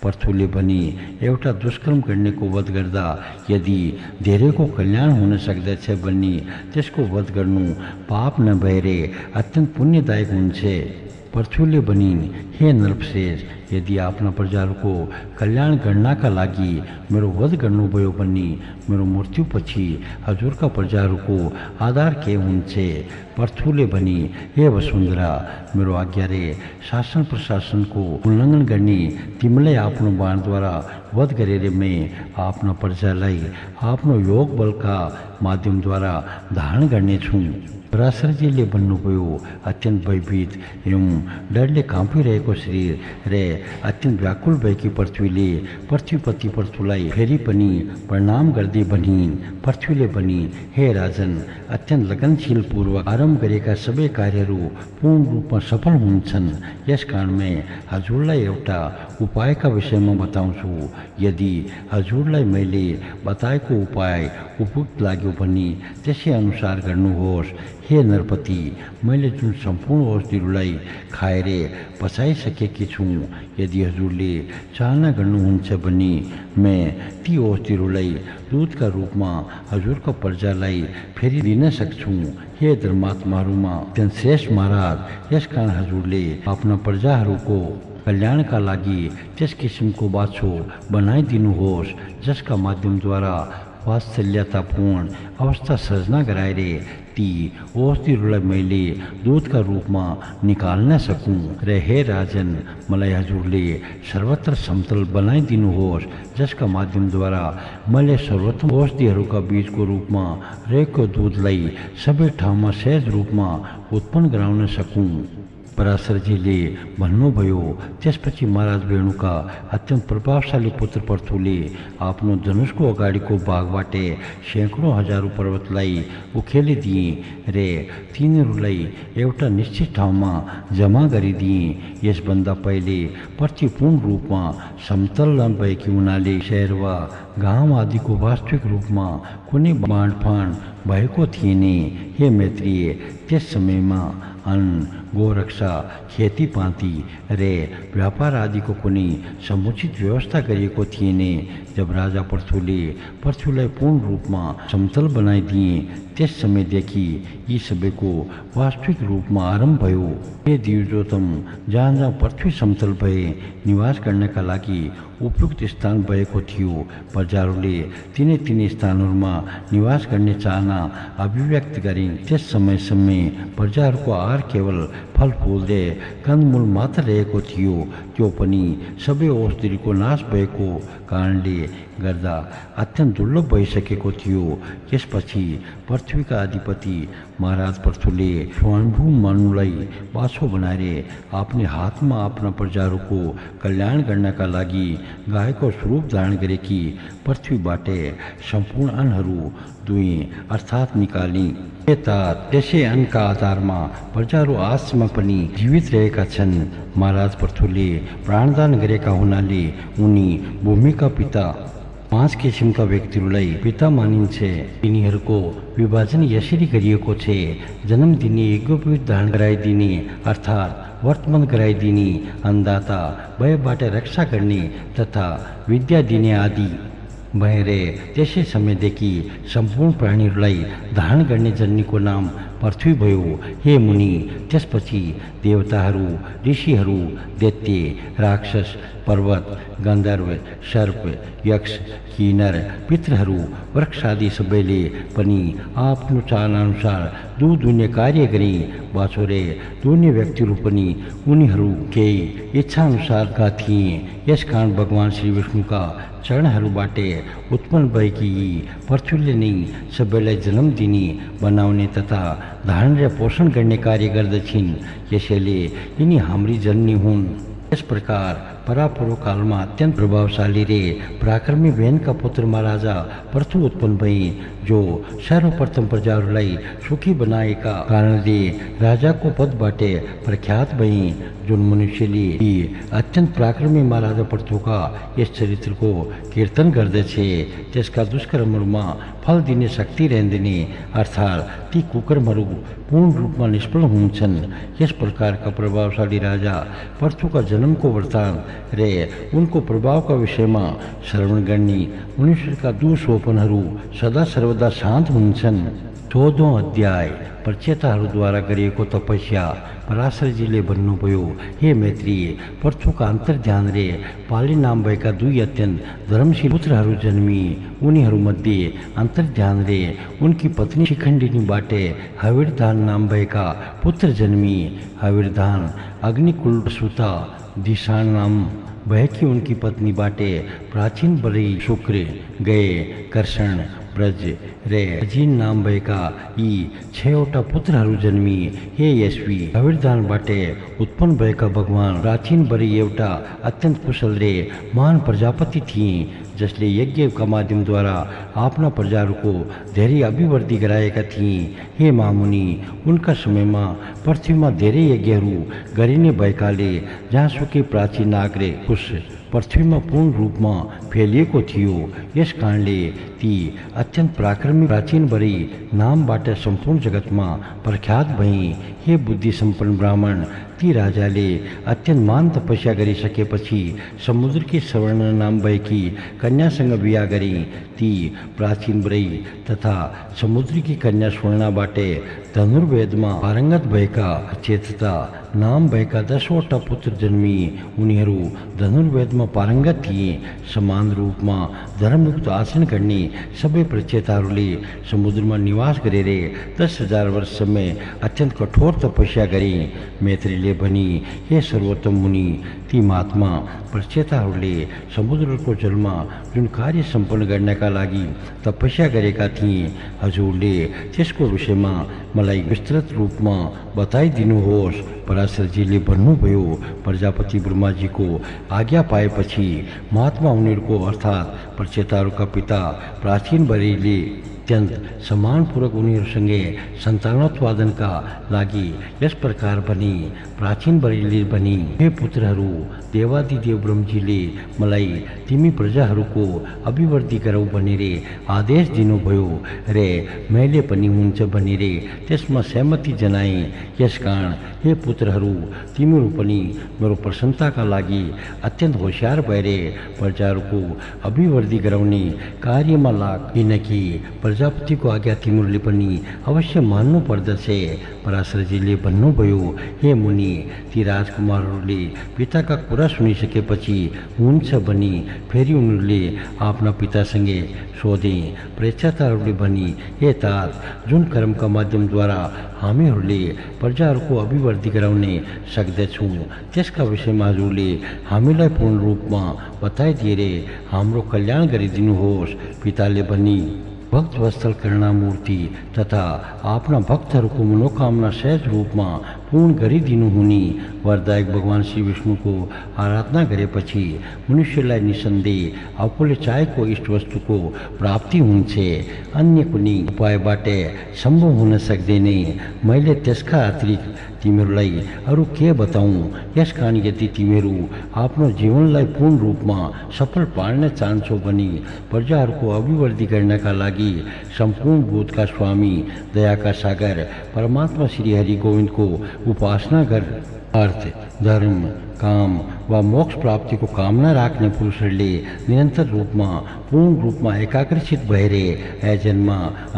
पर्थुले भनी एउटा दुष्कर्म गर्नेको वध गर्दा यदि धेरैको कल्याण हुन सक्दछ भनी त्यसको वध गर्नु पाप नभएर अत्यन्त पुण्यदायक हुन्छ। पर्थुले भनिन्, हे नरपश्रेष्ठ, यदि आफ्ना प्रजाहरूको कल्याण गर्नका लागि मेरो वध गर्नुभयो भने मेरो मृत्युपछि हजुरका प्रजाहरूको आधार के हुन्छ? पर्थुले भनी, हे वसुन्धरा, मेरो आज्ञाले शासन प्रशासनको उल्लङ्घन गर्ने तिमीलाई आफ्नो बाणद्वारा वध गरेर मैं आफ्ना प्रजालाई आफ्नो योग बलका माध्यमद्वारा धारण गर्नेछु। पराशरजीले भन्नुभयो, अत्यन्त भयभीत एवं डरले काँपिरहेको शरीर र अत्यन्त व्याकुल भएकी पृथ्वीले पृथ्वीपति पर्थुलाई फेरि पनि प्रणाम गर्दै भनिन्। पृथ्वीले भनी, हे राजन, अत्यन्त लगनशील पूर्वक आरम्भ गरेका सबै कार्यहरू पूर्ण रूपमा सफल हुन्छन्। यस कारण मैं हजुरलाई एउटा उपायका विषयमा बताउँछु। यदि हजुरलाई मैले बताएको उपाय उपयुक्त लाग्यो भने त्यसै अनुसार गर्नुहोस्। हे नरपति, मैले जुन सम्पूर्ण औषधिहरूलाई खाएर पचाइसकेकी छु, यदि हजुरले चाहना गर्नुहुन्छ भने मैं ती औषधिहरूलाई दूधका रूपमा हजुरका प्रजालाई फेरि दिन सक्छु। हे धर्मात्माहरूमा अत्यन्त श्रेष्ठ महाराज, यस कारण हजुरले आफ्ना प्रजाहरूको कल्याणका लागि त्यस किसिमको बाछो बनाइदिनुहोस् जसका माध्यमद्वारा वात्सल्यतापूर्ण अवस्था सृजना गराएर ती औषधिहरूलाई मैले दूधका रूपमा निकाल्न सकूँ। र हे राजन, मलाई हजुरले सर्वत्र समतल बनाइदिनुहोस् जसका माध्यमद्वारा मैले सर्वोत्तम औषधिहरूका बीजको रूपमा रहेको दूधलाई सबै ठाउँमा सहज रूपमा उत्पन्न गराउन सकूँ। पराशरजीले भन्नुभयो, त्यसपछि महाराज वेणुका अत्यन्त प्रभावशाली पुत्र पर्थुले आफ्नो धनुषको अगाडिको भागबाट सैकडौँ हजारौँ पर्वतलाई उखेलिदिए र तिनीहरूलाई एउटा निश्चित ठाउँमा जम्मा गरिदिए। यसभन्दा पहिले पृथ्वी पूर्ण रूपमा समतल नभएकी हुनाले शहर वा गाउँ आदिको वास्तविक रूपमा कुनै बाँडफाँड भएको थिएन। हे मैत्रेय, त्यस समयमा अन्न, गोरक्षा, खेतीपाती र व्यापार आदिको कुनै समुचित व्यवस्था गरिएको थिएन। जब राजा पर्थुलाई पूर्ण रूपमा समतल बनाइदिए त्यस समयदेखि यी सबैको वास्तविक रूपमा आरम्भ भयो। हे दिव्योत्तम, जहाँ जहाँ पृथ्वी समतल भए निवास गर्नका लागि उपयुक्त स्थान भएको थियो, प्रजाहरूले तिनै स्थानहरूमा निवास गर्ने चाहना अभिव्यक्त गरिन्। त्यस समयसम्म प्रजाहरूको आहार केवल फलफुल र कन्दमूल मात्र रहेको थियो, त्यो पनि सबै औषधिको नाश भएको कारणले गर्दा अत्यन्त दुर्लभ भइसकेको थियो। यसपछि पृथ्वीका अधिपति महाराज पर्थुले स्वयम्भू मनुलाई बाछो बनाएर आफ्नै हातमा आफ्ना प्रजाहरूको कल्याण गर्नका लागि गायको स्वरूप धारण गरेकी पृथ्वीबाट सम्पूर्ण अन्नहरू दुई अर्थात् निकाली। त्यसै अन्नका आधारमा प्रजाहरू आजसम्म पनि जीवित रहेका छन्। महाराज पर्थुले प्राणदान गरेका हुनाले उनी भूमिका पिता 5 किसिमका व्यक्तिहरूलाई पिता मानिन्छ। तिनीहरूको विभाजन यसरी गरिएको छ: जन्म दिने, यज्ञोपवीत धारण गराइदिने अर्थात् वर्तमान गराइदिने, अन्नदाता, भयबाट रक्षा गर्ने तथा विद्या दिने आदि भएर त्यसै समयदेखि सम्पूर्ण प्राणीहरूलाई धारण गर्ने जन्नीको नाम पृथ्वी भयो। हे मुनि, त्यसपछि देवताहरू, ऋषिहरू, दैत्य, राक्षस, पर्वत, गन्धर्व, सर्प, यक्ष, किन्नर, पितृहरू, वृक्ष आदि सबैले पनि आफ्नो चाहनाअनुसार दूध दुहुने कार्य गरे। बाछो र दुहुने व्यक्तिहरू पनि उनीहरू केही इच्छाअनुसारका थिए। यस कारण भगवान श्री विष्णुका चरणहरूबाट उत्पन्न भएकी यी पृथ्वीले नै सबैलाई जन्म दिने, बनाउने तथा धारण र पोषण गर्ने कार्य गर्दछिन्। यसैले यिनी हाम्री जननी हुन्। यस प्रकार परापूर्व कालमा अत्यन्त प्रभावशाली र पराक्रमी बहनका पुत्र महाराजा पर्थु उत्पन्न भए, जो सर्वप्रथम प्रजाहरूलाई सुखी बनाएका कारणले राजाको पदबाट प्रख्यात भए। जुन मनुष्यले यी अत्यन्त पराक्रमी महाराजा पर्थुका यस चरित्रको कीर्तन गर्दछ, त्यसका दुष्कर्महरूमा फल दिने शक्ति रहँदैन, अर्थात् ती कुकर्महरू पूर्ण रूपमा निष्फल हुन्छन्। यस प्रकारका प्रभावशाली राजा पर्थुका जन्मको वृत्तान्त रे उनको प्रभावका विषयमा श्रवण गर्ने मनुष्यका दुःस्वप्नहरू सदा सर्वदा शान्त हुन्छन्। 14औं अध्याय प्रचेताहरूद्वारा गरिएको तपस्या। पराशरजीले भन्नुभयो, हे मैत्री, पर्थुका अन्तर्ध्यान रे पाली नाम भएका 2 अत्यन्त धर्मशील पुत्रहरू जन्मी। उनीहरूमध्ये अन्तर्ध्यान रे उनकी पत्नी शिखण्डिनीबाटे हविरधान नाम भएका पुत्र जन्मी। हविरधान अग्निकुल सुता दिशा नाम भएकी उनकी पत्नी बाटे प्राचीन बरी शुक्र गए कर्षण ब्रज रे अजीन नाम भएका यी 6वटा पुत्रहरू जन्मी। हे यशवी, हविरधानबाटे उत्पन्न भएका भगवान प्राचीन बरी एउटा अत्यन्त कुशल रे महान प्रजापति थिए, जसले यज्ञका माध्यमद्वारा आफ्ना प्रजाहरूको धेरै अभिवृद्धि गराएका थिए। हे महामुनि, उनका समयमा पृथ्वीमा धेरै यज्ञहरू गरिने भएकाले जहाँसुकै प्राचीन नागरे कुश पृथ्वीमा पूर्ण रूपमा फैलिएको थियो। यस कारणले ती अत्यन्त पराक्रमी प्राचीन बरी नामबाट सम्पूर्ण जगतमा प्रख्यात भए। हे बुद्धि सम्पन्न ब्राह्मण, ती राजाले अत्यन्त महान तपस्या गरिसकेपछि समुद्रकी सवर्ण नाम भएकी कन्यासँग बिहा गरी। ती प्राचीन बरी तथा समुद्रकी कन्या स्वर्णाबाटे धनुर्वेदमा पारङ्गत भएका चेतता नाम भएका 10वटा पुत्र जन्मी। उनीहरू धनुर्वेदमा पारङ्गत थिए। समान रूपमा धर्मयुक्त आचरण गर्ने सबै प्रचेताहरूले समुद्रमा निवास गरेर 10,000 वर्षसम्म अत्यन्त कठोर तपस्या गरे। मैत्रीले भनी, हे सर्वोत्तम मुनि, ती महात्मा प्रचेताहरूले समुद्रको जलमा जुन कार्य सम्पन्न गर्नका लागि तपस्या गरेका थिए, हजुरले त्यसको विषयमा मलाई विस्तृत रूपमा बताइदिनुहोस्। पराशरजीले भन्नुभयो, प्रजापति ब्रह्माजीको आज्ञा पाएपछि महात्मा उनीहरूको अर्थात् प्रचेताहरूका पिता प्राचीन बरीले अत्यन्त सम्मानपूर्वक उनीहरूसँगै सन्तानोत्पादनका लागि यस प्रकार भनी। प्राचीन बरीले भनी, हे पुत्रहरू, देवादिदेव ब्रह्मजीले मलाई तिमी प्रजाहरूको अभिवृद्धि गरौ भनेर आदेश दिनुभयो रे मैले पनि हुन्छ भनेर त्यसमा सहमति जनाए। यसकारण हे पुत्रहरू, तिमीहरू पनि मेरो प्रसन्नताका लागि अत्यन्त होशियार भएर प्रजाहरूको अभिवृद्धि गराउने कार्यमा लाग, किनकि प्रजापतिको आज्ञा तिमीहरूले पनि अवश्य मान्नु पर्दछ। पराशरजीले भन्नुभयो, हे मुनि, ती राजकुमारहरूले पिताका कुरा सुनिसकेपछि हुन्छ भनी फेरि उनीहरूले आफ्ना पितासँगै सोधे। प्रचेताहरूले भनी, हे तात, जुन कर्मका माध्यमद्वारा हामीहरूले प्रजाहरूको अभिवृद्धि गराउने सक्दछौँ त्यसका विषयमा हजुरले हामीलाई पूर्ण रूपमा बताइदिएर हाम्रो कल्याण गरिदिनुहोस्। पिताले भनी, भक्तवत्सल करुणामूर्ति तथा आफ्ना भक्तहरूको मनोकामना सहज रूपमा पूर्ण गरिदिनु हुने वरदायक भगवान श्री विष्णुको आराधना गरेपछि मनुष्यलाई निसन्देह आफूले चाहेको इष्ट वस्तुको प्राप्ति हुन्छ। अन्य कुनै उपायबाट सम्भव हुन सक्दैन। मैले त्यसका अतिरिक्त तिमीहरूलाई अरू के बताऊँ? यसकारण यदि तिमीहरू आफ्नो जीवनलाई पूर्ण रूपमा सफल पार्न चाहन्छौ भने प्रजाहरूको अभिवृद्धि गर्नका लागि सम्पूर्ण बोधका स्वामी दयाका सागर परमात्मा श्री हरि गोविन्दको उपासना गर। अर्थ, धर्म, काम वा मोक्ष प्राप्तिको कामना राख्ने पुरुषहरूले निरन्तर रूपमा पूर्ण रूपमा एकाग्रचित भएर अजन्म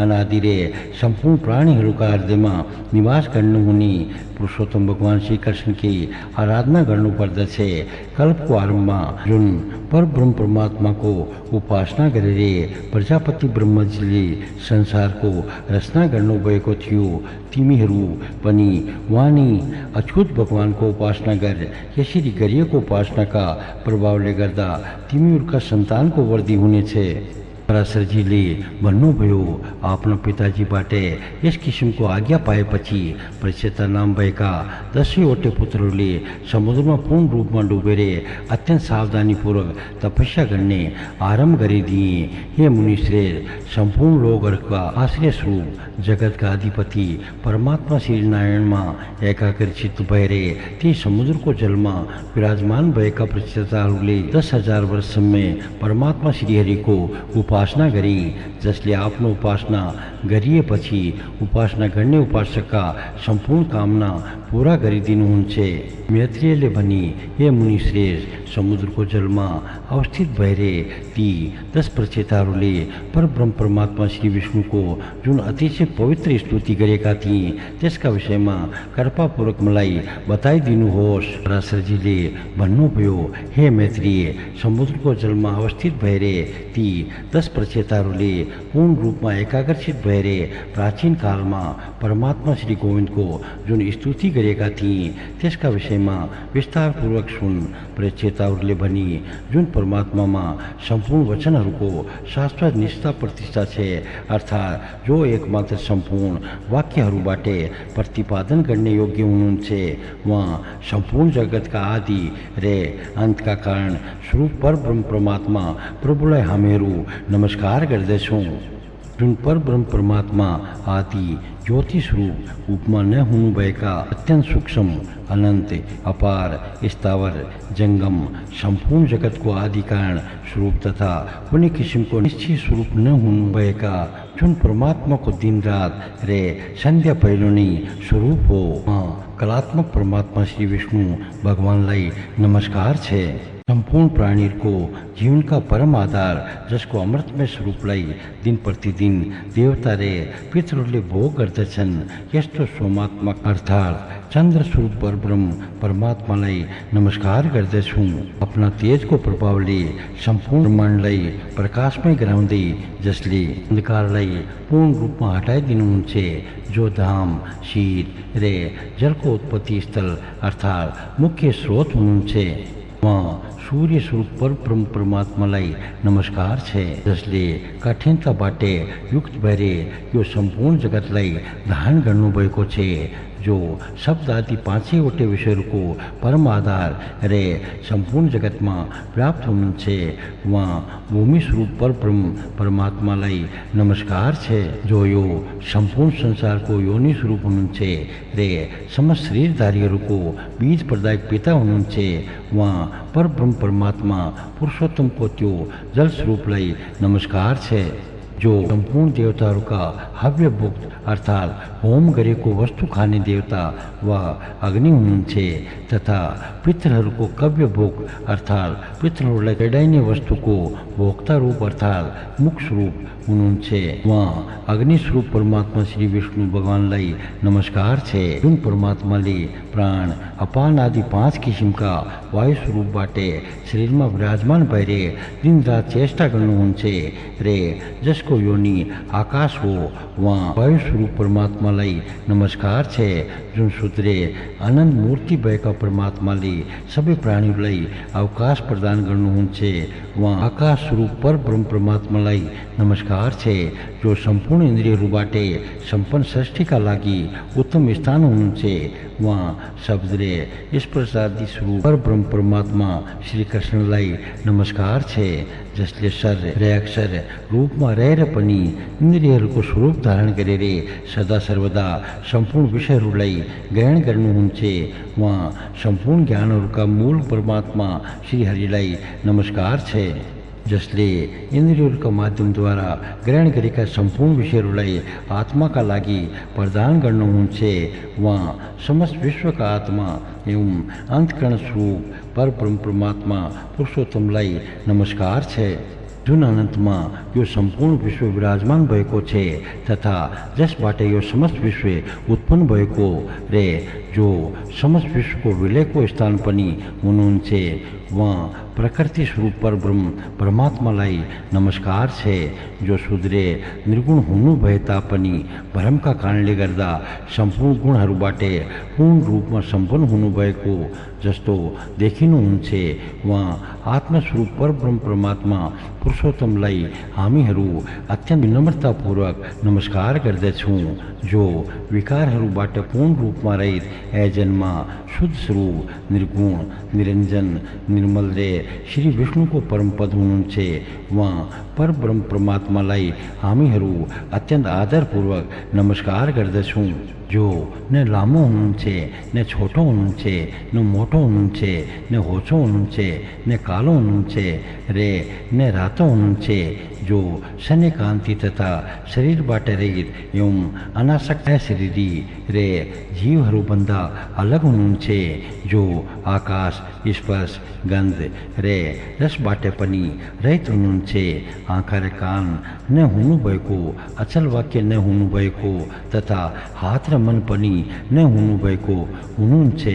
अनादि रे सम्पूर्ण प्राणीहरूका हृदयमा निवास गर्नुहुने पुरुषोत्तम भगवान श्री कृष्णकी आराधना गर्नुपर्दछ। कल्पको आरम्भमा जुन परब्रह्म परमात्माको उपासना गरेर प्रजापति ब्रह्मजीले संसारको रचना गर्नुभएको थियो, तिमीहरू पनि वाणी अछुत भगवानको उपासना गर। यसरी गरिएको उपासनाका प्रभावले गर्दा तिमीहरूका सन्तानको वृद्धि हुनेछ। पराशरजीले भन्नुभयो, आफ्नो पिताजीबाट यस किसिमको आज्ञा पाएपछि प्रचेता नाम भएका 10वटा पुत्रहरूले समुद्रमा पूर्ण रूपमा डुबेर अत्यन्त सावधानीपूर्वक तपस्या गर्ने आरम्भ गरिदिए। हे मुनिश्रेष्ठ, सम्पूर्ण लोकहरूका आश्रय स्वरूप जगतका अधिपति परमात्मा श्री नारायणमा एकाग्रचित भएर ती समुद्रको जलमा विराजमान भएका प्रचेताहरूले 10,000 वर्षसम्म परमात्मा श्री हरिको उपासना गरी, जसले आफ्नो उपासना गरिएपछि उपासना गर्ने उपासकका सम्पूर्ण कामना પૂરા કરી દીધું છે। મૈત્રેયલે ભની એ મુનિ શ્રેષ્ઠ સમુદ્ર को जल में अवस्थित भैरे ती 10 प्रचेतारूले पर ब्रह्म परमात्मा श्री विष्णु को जुन अतिशय पवित्र स्तुति गरेका थिए त्यसका विषयमा कृपापूर्वक मलाई बताइदिनुहोस्। पराशरजीले भन्नुभयो, हे मैत्रेय, समुद्रको जलमा अवस्थित भएरे ती 10 प्रचेतारूले पूर्ण रूपमा एकाग्रचित भएरे प्राचीन कालमा परमात्मा श्री गोविन्दको जुन स्तुति गरेका थिए त्यसका विषयमा विस्तारपूर्वक सुन। प्रचेताहरूले भनी जुन परमात्मामा सम्पूर्ण वचनहरूको शाश्वत निष्ठा प्रतिष्ठा छ, अर्थात् जो एकमात्र सम्पूर्ण वाक्यहरूबाटै प्रतिपादन गर्ने योग्य हुनुहुन्छ, उहाँ सम्पूर्ण जगतका आदि र अन्तका कारण स्वरूप परब्रह्म परमात्मा प्रभुलाई हामीहरू नमस्कार गर्दछौँ। जुन परब्रह्म परमात्मा आदि ज्योति स्वरूप उपमा न हुनुभएका अत्यंत सूक्ष्म अनंत अपार स्थावर जंगम संपूर्ण जगत को आदि कारण स्वरूप तथा कुनै किसिमको निश्चित स्वरूप न हुनुभएका जुन परमात्मा को दिन रात रे संध्या पहिलो नै स्वरूप हो, कलात्मक परमात्मा श्री विष्णु भगवानलाई नमस्कार छे। संपूर्ण प्राणीको जीवन का परम आधार जसको अमृतमय स्वरूपलाई दिन प्रतिदिन देवता रे पितृहरूले भोग गर्दछन्, यस्तो सोमात्मक अर्थात् चन्द्र स्वरूप परब्रह्म परमात्मालाई नमस्कार गर्दछु। आफ्ना तेजको प्रभावले सम्पूर्ण ब्रह्माण्डलाई प्रकाशमय गराउँदै जसले अन्धकारलाई पूर्ण रूपमा हटाइदिनुहुन्छ, जो धाम शीत रे जलको उत्पत्ति स्थल अर्थात् मुख्य स्रोत हुनुहुन्छ, वहाँ सूर्य स्वरूप परब्रह्म परमात्मालाई नमस्कार छे, जसले कठिनताबाटै युक्त भएर यो सम्पूर्ण जगतलाई धारण गर्नुभएको छ, जो शब्द आदि 5वटै विषयहरूको परम आधार र सम्पूर्ण जगतमा व्याप्त हुनुहुन्छ, वहाँ भूमि स्वरूप परब्रह्म परमात्मालाई नमस्कार छ, जो यो सम्पूर्ण संसारको योनि स्वरूप हुनुहुन्छ र समस्त शरीरधारीहरूको बीज प्रदायक पिता हुनुहुन्छ, वहाँ परब्रह्म परमात्मा पुरुषोत्तमको त्यो जल स्वरूपलाई नमस्कार छ, जो सम्पूर्ण देवताहरूका हव्य भोग अर्थात् होम गरेको वस्तु खाने देवता वा अग्नि हुनुहुन्छ, तथा पितृहरूको कव्य भोग अर्थात् पितृहरूलाई चढाइने वस्तुको भोक्ता रूप अर्थात् मुख स्वरूप हुनुहुन्छ, वहाँ अग्नि स्वरूप परमात्मा श्री विष्णु भगवानलाई नमस्कार छ, जुन परमात्माले प्राण अपान आदि 5 किसिमका वायु स्वरूपबाट शरीरमा विराजमान भएर दिन रात चेष्टा गर्नुहुन्छ र जसको योनि आकाश हो, वहाँ वायु स्वरूप परमात्मालाई नमस्कार छ, जुन सूत्रे अनन्त मूर्ति भएका परमात्माले सबै प्राणीहरूलाई अवकाश प्रदान गर्नुहुन्छ, वहाँ आकाश स्वरूप परब्रह्म परमात्मालाई नमस्कार छ, जो सम्पूर्ण इन्द्रियहरूबाट सम्पन्न सृष्टिका लागि उत्तम स्थान हुनुहुन्छ, वहाँ शब्द र स्पर्श आदि स्वरूप परब्रह्म परमात्मा श्री कृष्णलाई नमस्कार छ, जसले सर र अक्षर रूपमा रहेर पनि इन्द्रियहरूको स्वरूप धारण गरेर सदा सर्वदा सम्पूर्ण विषयहरूलाई ग्रहण गर्नुहुन्छ, वहाँ सम्पूर्ण ज्ञानहरूका मूल परमात्मा श्री हरिलाई नमस्कार छ, जसले इन्द्रियहरूका माध्यमद्वारा ग्रहण गरेका सम्पूर्ण विषयहरूलाई आत्माका लागि प्रदान गर्नुहुन्छ, वहाँ समस्त विश्वका आत्मा एवं अन्तकरण स्वरूप परब्रह्म परमात्मा पुरुषोत्तमलाई नमस्कार छ, जुन अनन्तमा यो सम्पूर्ण विश्व विराजमान भएको छ तथा जसबाट यो समस्त विश्व उत्पन्न भएको र जो समस्त विश्वको विलयको स्थान पनि हुनुहुन्छ, वहाँ प्रकृति स्वरूप परब्रह्म परमात्मालाई नमस्कार छ, जो शुद्र निर्गुण हुनु भए तापनि भ्रमका कारणले गर्दा सम्पूर्ण गुणहरूबाट पूर्ण रूपमा सम्पन्न हुनुभएको जस्तो देखिनुहुन्छ, वहाँ आत्मस्वरूप परब्रह्म परमात्मा पुरुषोत्तमलाई हामीहरू अत्यन्त विनम्रतापूर्वक नमस्कार गर्दछौँ, जो विकारहरूबाट पूर्ण रूपमा रहित अजन्मा शुद्ध स्वरूप निर्गुण निरञ्जन निर्मल रे श्री विष्णुको परम पद हुनुहुन्छ, वहाँ परब्रह्म परमात्मालाई हामीहरू अत्यन्त आदरपूर्वक नमस्कार गर्दछौँ। जो न लामो हुनुहुन्छ न छोटो हुनुहुन्छ न मोटो हुनुहुन्छ न होचो हुनुहुन्छ न कालो हुनुहुन्छ रे न रातो हुनुहुन्छ जो शनि कांति तथा शरीरबाट रहित एवं अनासक्त शरीरी रे जीवहरूभन्दा अलग हुनुहुन्छ जो आकाश स्पर्श गन्ध रे रसबाट पनि रहित हुनुहुन्छ आँखा र कान न हुनुभएको अचल वाक्य न हुनुभएको तथा हात र मन पनि न हुनुभएको हुनुहुन्छ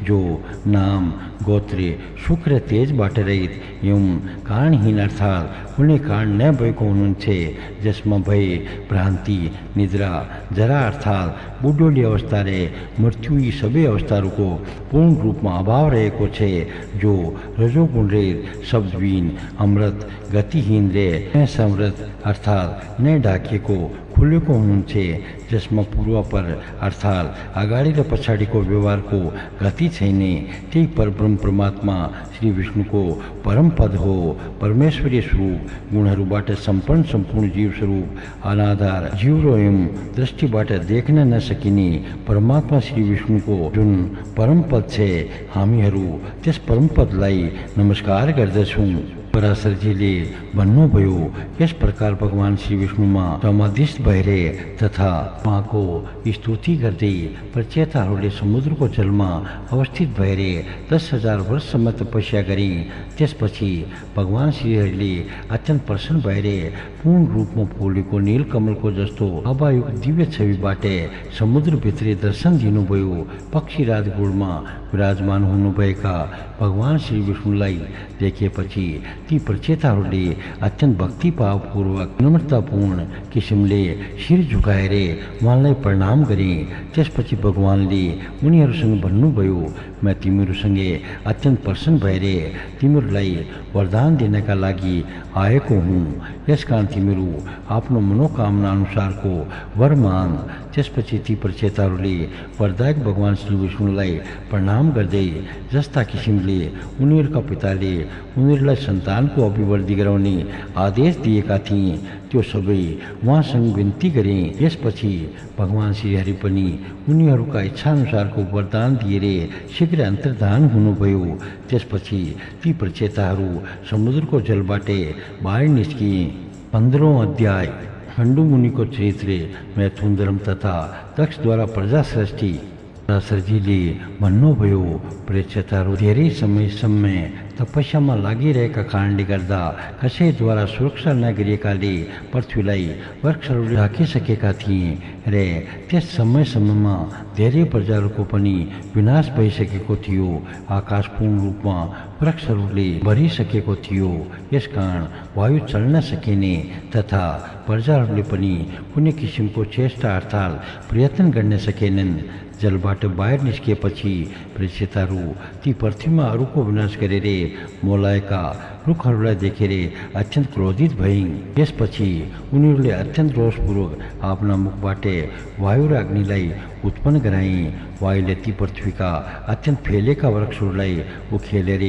जो नाम गोत्र सुख र तेजबाट रहित एवं कारणहीन अर्थात् कुनै कारण न भएको हुनुहुन्छ जसमा भय भ्रान्ति निद्रा जरा अर्थात् बुढोली अवस्था रे मृत्यु यी सबै अवस्थाहरूको पूर्ण रूपमा अभाव रहेको छ जो रजोगुण रे शब्दविहीन अमृत गतिहीन रे समृद्ध अर्थात् नै ढाकिएको खुलेको हुनुहुन्छ जसमा पूर्व पर अर्थात् अगाडि र पछाडिको व्यवहारको गति छैन त्यही परब्रह्म परमात्मा श्री विष्णुको परम पद हो परमेश्वरीय स्वरूप गुणहरूबाट सम्पूर्ण जीव स्वरूप अनाधार जीव एवं दृष्टिबाट देख्न नसकिने परमात्मा श्री विष्णुको जुन परम पद छ हामीहरू त्यस परम पदलाई नमस्कार गर्दछौँ। पराशरजीले भन्नुभयो यस प्रकार भगवान श्री विष्णुमा समाधिस्थ भएर तथा उहाँको स्तुति गर्दै प्रचेताहरूले समुद्रको जलमा अवस्थित भएर 10,000 वर्षसम्म तपस्या गरे। त्यसपछि भगवान श्रीहरिले अत्यन्त प्रसन्न भएर पूर्ण रूपमा फुलेको नीलकमलको जस्तो अभायुक्त दिव्य छविबाट समुद्रभित्रै दर्शन दिनुभयो। पक्षीराज गुणमा विराजमान हुनुभएका भगवान श्री विष्णुलाई देखेपछि ती प्रचेताहरूले अत्यन्त भक्तिभावपूर्वक नम्रतापूर्ण किसिमले शिर झुकाएर उहाँलाई प्रणाम गरे। त्यसपछि भगवानले उनीहरूसँग भन्नुभयो म तिमीहरूसँगै अत्यन्त प्रसन्न भएर तिमीहरूलाई वरदान दिनका लागि आएको हुँ। यसकारण तिमीहरू आफ्नो मनोकामना अनुसारको वर माग। त्यसपछि ती प्रचेताहरूले वरदायक भगवान श्री विष्णुलाई प्रणाम गर्दै जस्ता किसिमले उनीहरूका पिताले उनीहरूलाई सन्तानको अभिवृद्धि गराउने आदेश दिएका थिए त्यो सबै उहाँसँग विन्ती गरे। यसपछि भगवान श्रीहरि पनि उनीहरूका इच्छाअनुसारको वरदान दिएर शीघ्र अन्तर्धान हुनुभयो। त्यसपछि ती प्रचेताहरू समुद्रको जलबाट बाहिर निस्किए। 15औं अध्याय खण्डु मुनिको चरित्र मैथुन धर्म तथा दक्षद्वारा प्रजा सृष्टि। पराशरजीले भन्नुभयो प्रचेताहरू धेरै समयसम्म तपस्यामा लागिरहेका कारणले गर्दा कसैद्वारा सुरक्षा नगरिएकाले पृथ्वीलाई वृक्षहरूले ढाकिसकेका थिए र त्यस समयसम्ममा धेरै प्रजाहरूको पनि विनाश भइसकेको थियो। आकाश पूर्ण रूपमा वृक्षहरूले भरिसकेको थियो। यसकारण वायु चल्न सकिने तथा प्रजाहरूले पनि कुनै किसिमको चेष्टा अर्थात् प्रयत्न गर्न सकेनन्। जलबाट बाहिर निस्किएपछि प्रचेताहरू ती पृथ्वीमा अरूको विनाश गरेर मोलाएका रुखहरूलाई देखेर अत्यन्त क्रोधित भए। यसपछि उनीहरूले अत्यन्त रोषपूर्वक आफ्ना मुखबाट वायु र अग्निलाई उत्पन्न गराए। वायुले ती पृथ्वीका अत्यन्त फैलेका वृक्षहरूलाई उखेलेर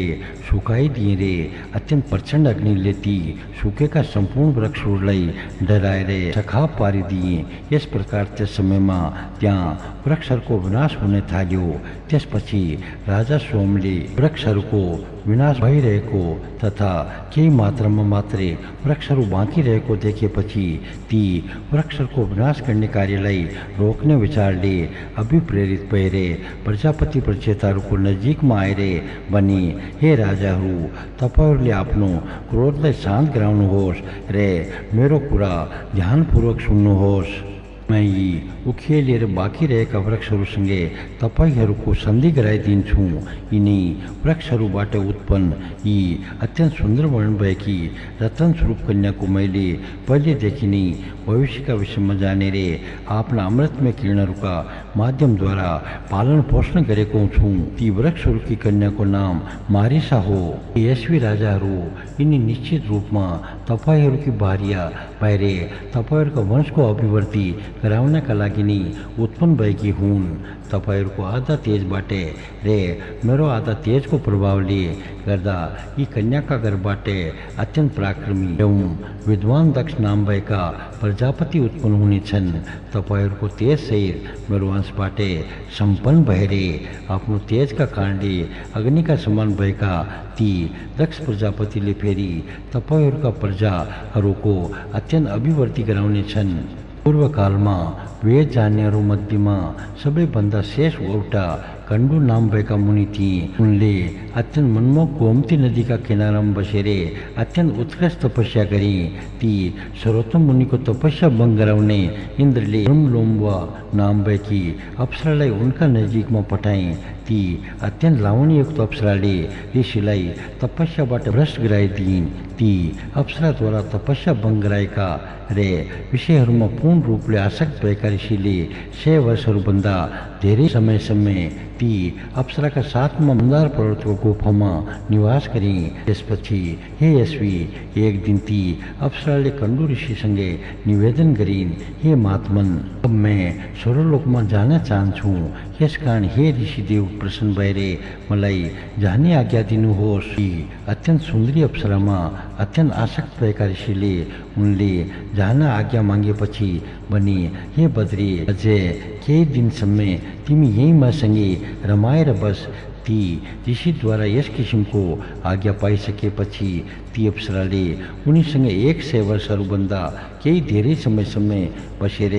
सुकाइदिए रे अत्यन्त प्रचण्ड अग्निले ती सुकेका सम्पूर्ण वृक्षहरूलाई डराएर सखाप पारिदिए। यस प्रकार त्यस समयमा त्यहाँ वृक्षहरूको विनाश हुन थाल्यो। त्यसपछि राजा सोमले वृक्षहरूको विनाश भइरहेको तथा केही मात्रामा मात्रै वृक्षहरू बाँकी रहेको देखेपछि ती वृक्षहरूको विनाश गर्ने कार्यलाई रोक्ने विचारले अभिप्रेरित भएर प्रजापति प्रचेताहरूको नजिकमा आएर भने हे राजाहरू तपाईँहरूले आफ्नो क्रोधलाई शान्त गराउनुहोस् र मेरो कुरा ध्यानपूर्वक सुन्नुहोस्। मैं यी उखेलेर बाँकी रहेका वृक्षहरूसँगै तपाईँहरूको सन्धि गराइदिन्छु। यिनी वृक्षहरूबाट उत्पन्न यी अत्यन्त सुन्दर वर्ण भएकी रतन स्वरूप कन्याको मैले पहिलेदेखि नै भविष्यका विषयमा जानेर आफ्ना अमृतमय किरणहरूका माध्यमद्वारा पालन पोषण गरेको छु। ती वृक्षहरूकी कन्याको नाम मारिसा हो। यशवी राजाहरू यिनी निश्चित रूपमा तपाईँहरूकी भार्या भएर तपाईँहरूका वंशको अभिवृद्धि गराउनका लागि नै उत्पन्न भएकी हुन्। तपाईँहरूको आधा तेजबाट रे मेरो आधा तेजको प्रभावले गर्दा यी कन्याका गर्भबाट अत्यन्त पराक्रमी एवं विद्वान दक्ष नाम भएका प्रजापति उत्पन्न हुनेछन्। तपाईँहरूको तेज सहित मेरो मानसबाटे संपन्न भएरे आफ्नो तेजका कारणले अग्निका समान भएका ती दक्ष प्रजापतिले फेरि तपाईँहरूका प्रजाहरूको अत्यन्त अभिवृद्धि गराउनेछन्। पूर्वकालमा वेद जान्नेहरू मध्येमा सबैभन्दा श्रेष्ठ एउटा कण्डु नाम भएका मुनि थिए। उनले अत्यन्त मनमोहक गोमती नदीका किनारामा बसेर अत्यन्त उत्कृष्ट तपस्या गरे। ती सर्वोत्तम मुनिको तपस्या भङ्ग गराउने इन्द्रले ब्रह्मलोम्बा नाम भएकी अप्सरालाई उनका नजिकमा पठाए। ती अत्यन्त लावण्ययुक्त अप्सराले ऋषिलाई तपस्याबाट भ्रष्ट गराइदिइन्। ती अप्सराद्वारा तपस्या भङ्ग गराएका रे विषयहरूमा पूर्ण रूपले आसक्त भएका ऋषिले 100 वर्षहरूभन्दा धेरै समयसम्म ती अप्सराका साथमा मन्दार पर्वतको गुफामा निवास गरे। त्यसपछि हे यशवी, एक दिन ती अप्सराले कण्डु ऋषिसँगै निवेदन गरिन्, हे महात्मन, अब मैं स्वर्गलोकमा जान चाहन्छु। यसकारण हे ऋषिदेव प्रसन्न भएर मलाई जाने आज्ञा दिनुहोस्। अत्यन्त सुन्दरी अप्सरामा अत्यन्त आसक्त भएका ऋषिले उनले जान आज्ञा मागेपछि भने, हे बद्री, अझै केही दिनसम्म तिमी यही मसँगै रमाएर बस। ती ऋषिद्वारा यस किसिमको आज्ञा पाइसकेपछि ती अप्सराले उनीसँग 100 वर्षहरूभन्दा केही धेरै समयसम्म बसेर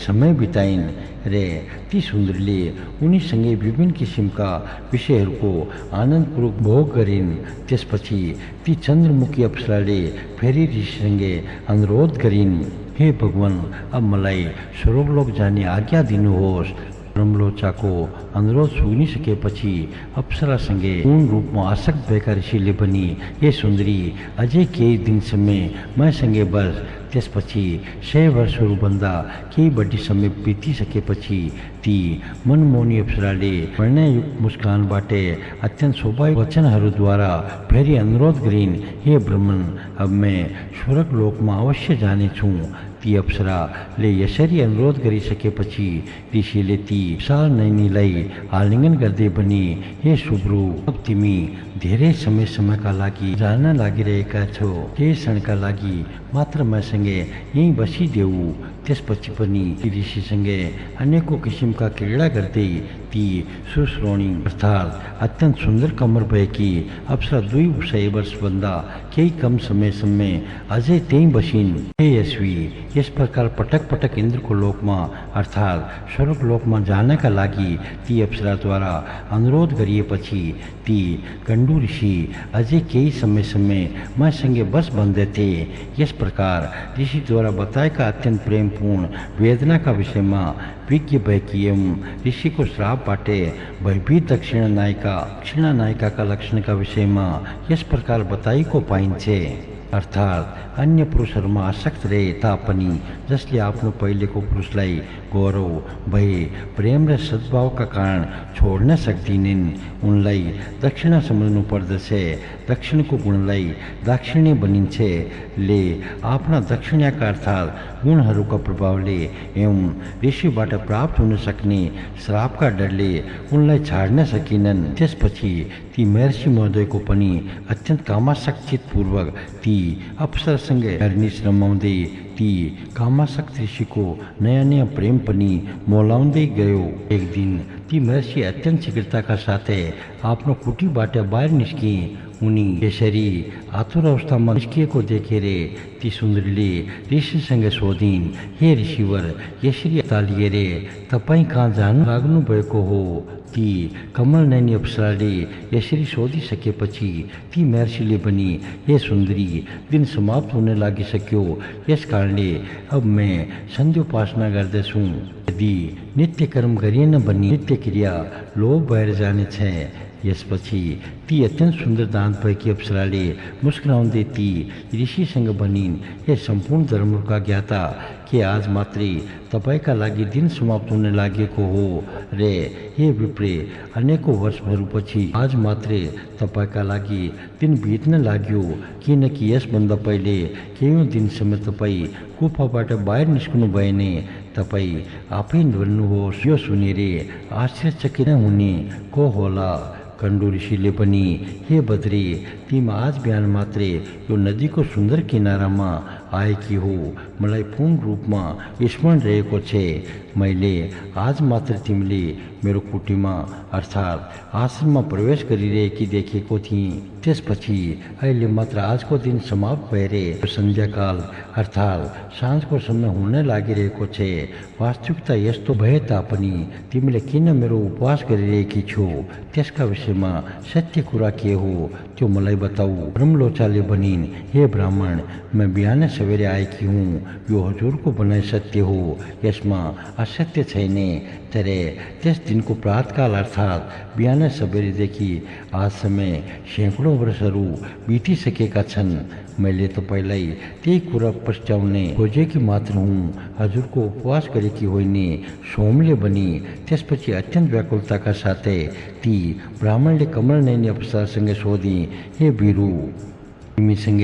समय बिताइन् रे ती सुन्दरीले उनीसँगै विभिन्न किसिमका विषयहरूको आनन्दपूर्वक भोग गरिन्। त्यसपछि ती चन्द्रमुखी अप्सराले फेरि ऋषिसँगै अनुरोध गरिन्, हे भगवान, अब मलाई स्वर्गलोक जाने आज्ञा दिनुहोस्। ब्रह्मलोचाको अनुरोध सुनिसकेपछि अप्सरासँगै पूर्ण रूपमा आसक्त भएका ऋषिले पनि, हे सुन्दरी, अझै केही दिनसम्म मसँगै बस। त्यसपछि 100 वर्षहरूभन्दा केही बढी समय बितिसकेपछि ती मनमोहनी अप्सराले प्रणययुक्त मुस्कानबाट अत्यन्त स्वाभाविक वचनहरूद्वारा फेरि अनुरोध गरिन्, हे ब्रह्मन, अब मैं स्वर्गलोकमा अवश्य जानेछु। ती अप्सराले यसरी अनुरोध गरिसकेपछि ऋषिले ती विशाल नयनीलाई आलिङ्गन गर्दै भने, हे शुभ्रु, अब तिमी धेरै समयका लागि जान लागिरहेका छौ। केही क्षणका लागि मात्र मसँगै यहीँ बसिदेऊ। त्यसपछि पनि ती ऋषिसँगै अनेकौं किसिमका क्रीडा गर्दै ती सुश्रोणी अर्थात् अत्यन्त सुन्दर कमर भएकी अप्सरा 200 वर्षभन्दा केही कम समयसम्म अझै त्यहीँ बसिन्। हे यशवी, यस प्रकार पटक पटक इन्द्रको लोकमा अर्थात् स्वर्गलोकमा जानका लागि ती अप्सराद्वारा अनुरोध गरिएपछि ती कण्डु ऋषि अझै केही समयसम्म मसँगै बस बन्दथे। यस प्रकार ऋषिद्वारा बताएका अत्यन्त प्रेमपूर्ण वेदनाका विषयमा विज्ञ भएकी एवं ऋषिको श्रापबाट भयभीत दक्षिणा नायिकाका लक्षणका विषयमा यस प्रकार बताइएको पाइन्छ। अर्थात् अन्य पुरुषहरूमा आसक्त रहे तापनि जसले आफ्नो पहिलेको पुरुषलाई गौरव, भय, प्रेम र सद्भावका कारण छोड्न सक्दिनन्, उनलाई दक्षिणा सम्झनु पर्दछ। दक्षिणको गुणलाई दाक्षिण्य भनिन्छ। ले आफ्ना दक्षिणका अर्थात् गुणहरूका प्रभावले एवं ऋषिबाट प्राप्त हुन सक्ने श्रापका डरले उनलाई छाड्न सकिनन्। त्यसपछि ती महर्षि महोदयको पनि अत्यन्त कामासक्तचितपूर्वक ती अप्सरासँगै हरनिश रमाउँदै ती कामासक्त ऋषिको नयाँ प्रेम पनि मोलाउँदै गयो। एक दिन ती महर्षि अत्यन्त शीघ्रताका साथै आफ्नो कुटीबाट बाहिर निस्किए। उनी यसरी आतुर अवस्थामा निस्किएको देखेर ती सुन्दरीले ऋषिसँग सोधिन्, हे ऋषिवर, यसरी तालिएर तपाईँ कहाँ जानु लाग्नु भएको हो? ती कमल नयनी अप्सराले यसरी सोधिसकेपछि ती महर्षिले पनि, हे सुन्दरी, दिन समाप्त हुन लागिसक्यो, यस कारणले अब मैं सन्ध्योपासना गर्दछु। यदि नित्य कर्म गरिएन भने नित्य क्रिया लोप भएर जानेछ। यसपछि ती अत्यन्त सुन्दर दाँत भएकी अप्सराले मुस्कुराउँदै ती ऋषिसँग भनिन्, हे सम्पूर्ण धर्मका ज्ञाता, के आज मात्रै तपाईँका लागि दिन समाप्त हुन लागेको हो रे? हे विप्रे, अनेकौं वर्षहरूपछि आज मात्रै तपाईँका लागि दिन बित्न लाग्यो, किनकि यसभन्दा पहिले केयौं दिनसम्म तपाईँ गुफाबाट बाहिर निस्कनु भएन। तपाईँ आफै भन्नुहोस्, यो सुनेर आश्चर्यचकित हुने को होला? कण्डु ऋषिले पनि, हे बद्री, तिमी आज बिहान मात्रै यो नदीको सुन्दर किनारामा आएकी हो मलाई पूर्ण रूपमा स्मरण रहेको छे। मैले आज मात्र तिमीले मेरो कुटीमा अर्थात् आश्रममा प्रवेश गरिरहेकी देखेको थिएँ। त्यसपछि अहिले मात्र आजको दिन समाप्त भएर सन्ध्याकाल अर्थात् साँझको समय हुन लागिरहेको छे। वास्तविकता यस्तो भए तापनि तिमीले किन मेरो उपवास गरिरहेकी छौ त्यसका विषयमा सत्य कुरा के हो त्यो मलाई बताऊ। ब्रह्मलोचाले भनिन्, हे ब्राह्मण, मैं बिहान सवेरे आएकी हूँ। यो हजुरको भनाइ सत्य हो, यसमा असत्य छैन। तर त्यस दिनको प्रातकाल अर्थात् बिहान सबेरेदेखि आजसम्म सैकडौँ वर्षहरू बितिसकेका छन्। मैले तपाईँलाई त्यही कुरा पस्ट्याउने खोजेकी मात्र हुँ, हजुरको उपवास गरेकी होइन, सोमले भनी। त्यसपछि अत्यन्त व्याकुलताका साथै ती ब्राह्मणले कमल नयनी अप्सरासँग सोधी, हे वीरू, तिमीसँग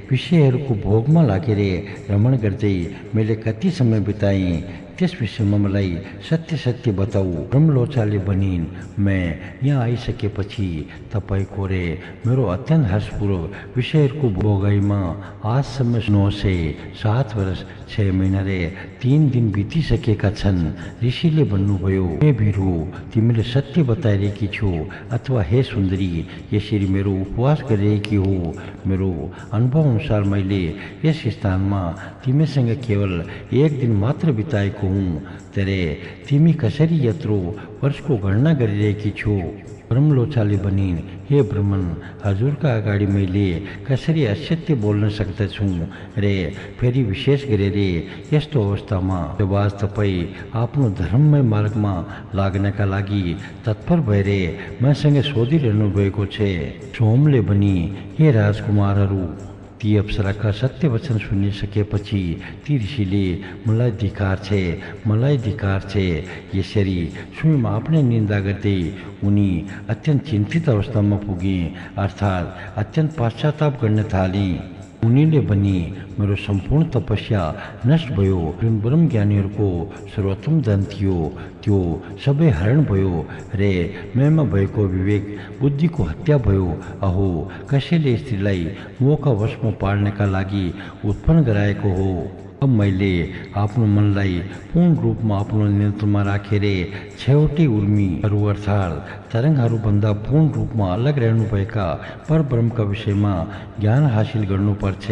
विषयहरूको भोगमा लागेर रमण गर्दै मैले कति समय बिताएँ त्यस विषयमा मलाई सत्य सत्य बताऊ। ब्रह्मलोचाले भनिन्, मैं यहाँ आइसकेपछि तपाईँको रे मेरो अत्यन्त हर्षपूर्वक विषयहरूको भोगाइमा आजसम्म 907 वर्ष 6 महिना रे 3 दिन बितिसकेका छन्। ऋषिले भन्नुभयो, हे वीरू, तिमीले सत्य बताइरहेकी छौ अथवा हे सुन्दरी यसरी मेरो उपवास गरिरहेकी हो। मेरो अनुभव अनुसार मैले यस स्थानमा तिमीसँग केवल 1 दिन मात्र बिताएको हुँ। तर तिमी कसरी यत्रो वर्षको गणना गरिरहेकी छौ? ब्रह्मलोचाले भनिन्, हे ब्राह्मण, हजुरका अगाडि मैले कसरी असत्य बोल्न सक्दछु रे, फेरि विशेष गरेर यस्तो अवस्थामा जब आज तपाईँ आफ्नो धर्ममय मार्गमा लाग्नका लागि तत्पर भएर मसँग सोधिरहनु भएको छ। सोमले भनी, हे राजकुमारहरू, ती अप्सराका सत्य वचन सुनिसकेपछि ती ऋषिले मलाई धिक्कार छे यसरी स्वयं आफ्नै निन्दा गर्दै उनी अत्यन्त चिन्तित अवस्थामा पुगे अर्थात् अत्यन्त पश्चाताप गर्न थाले। उनीले भने, मेरो सम्पूर्ण तपस्या नष्ट भयो। जुन ब्रह्मज्ञानीहरूको सर्वोत्तम धन थियो त्यो सबै हरण भयो रे मैमा भएको विवेक बुद्धिको हत्या भयो। अहो, कसैले स्त्रीलाई मोहका वशमा पार्नका लागि उत्पन्न गराएको हो। अब मैले आफ्नो मनलाई पूर्ण रूपमा आफ्नो नियन्त्रणमा राखेर छेउटी उर्मीहरू अर्थात् तरङ्गहरूभन्दा पूर्ण रूपमा अलग रहनुभएका परब्रह्मका विषयमा ज्ञान हासिल गर्नुपर्छ,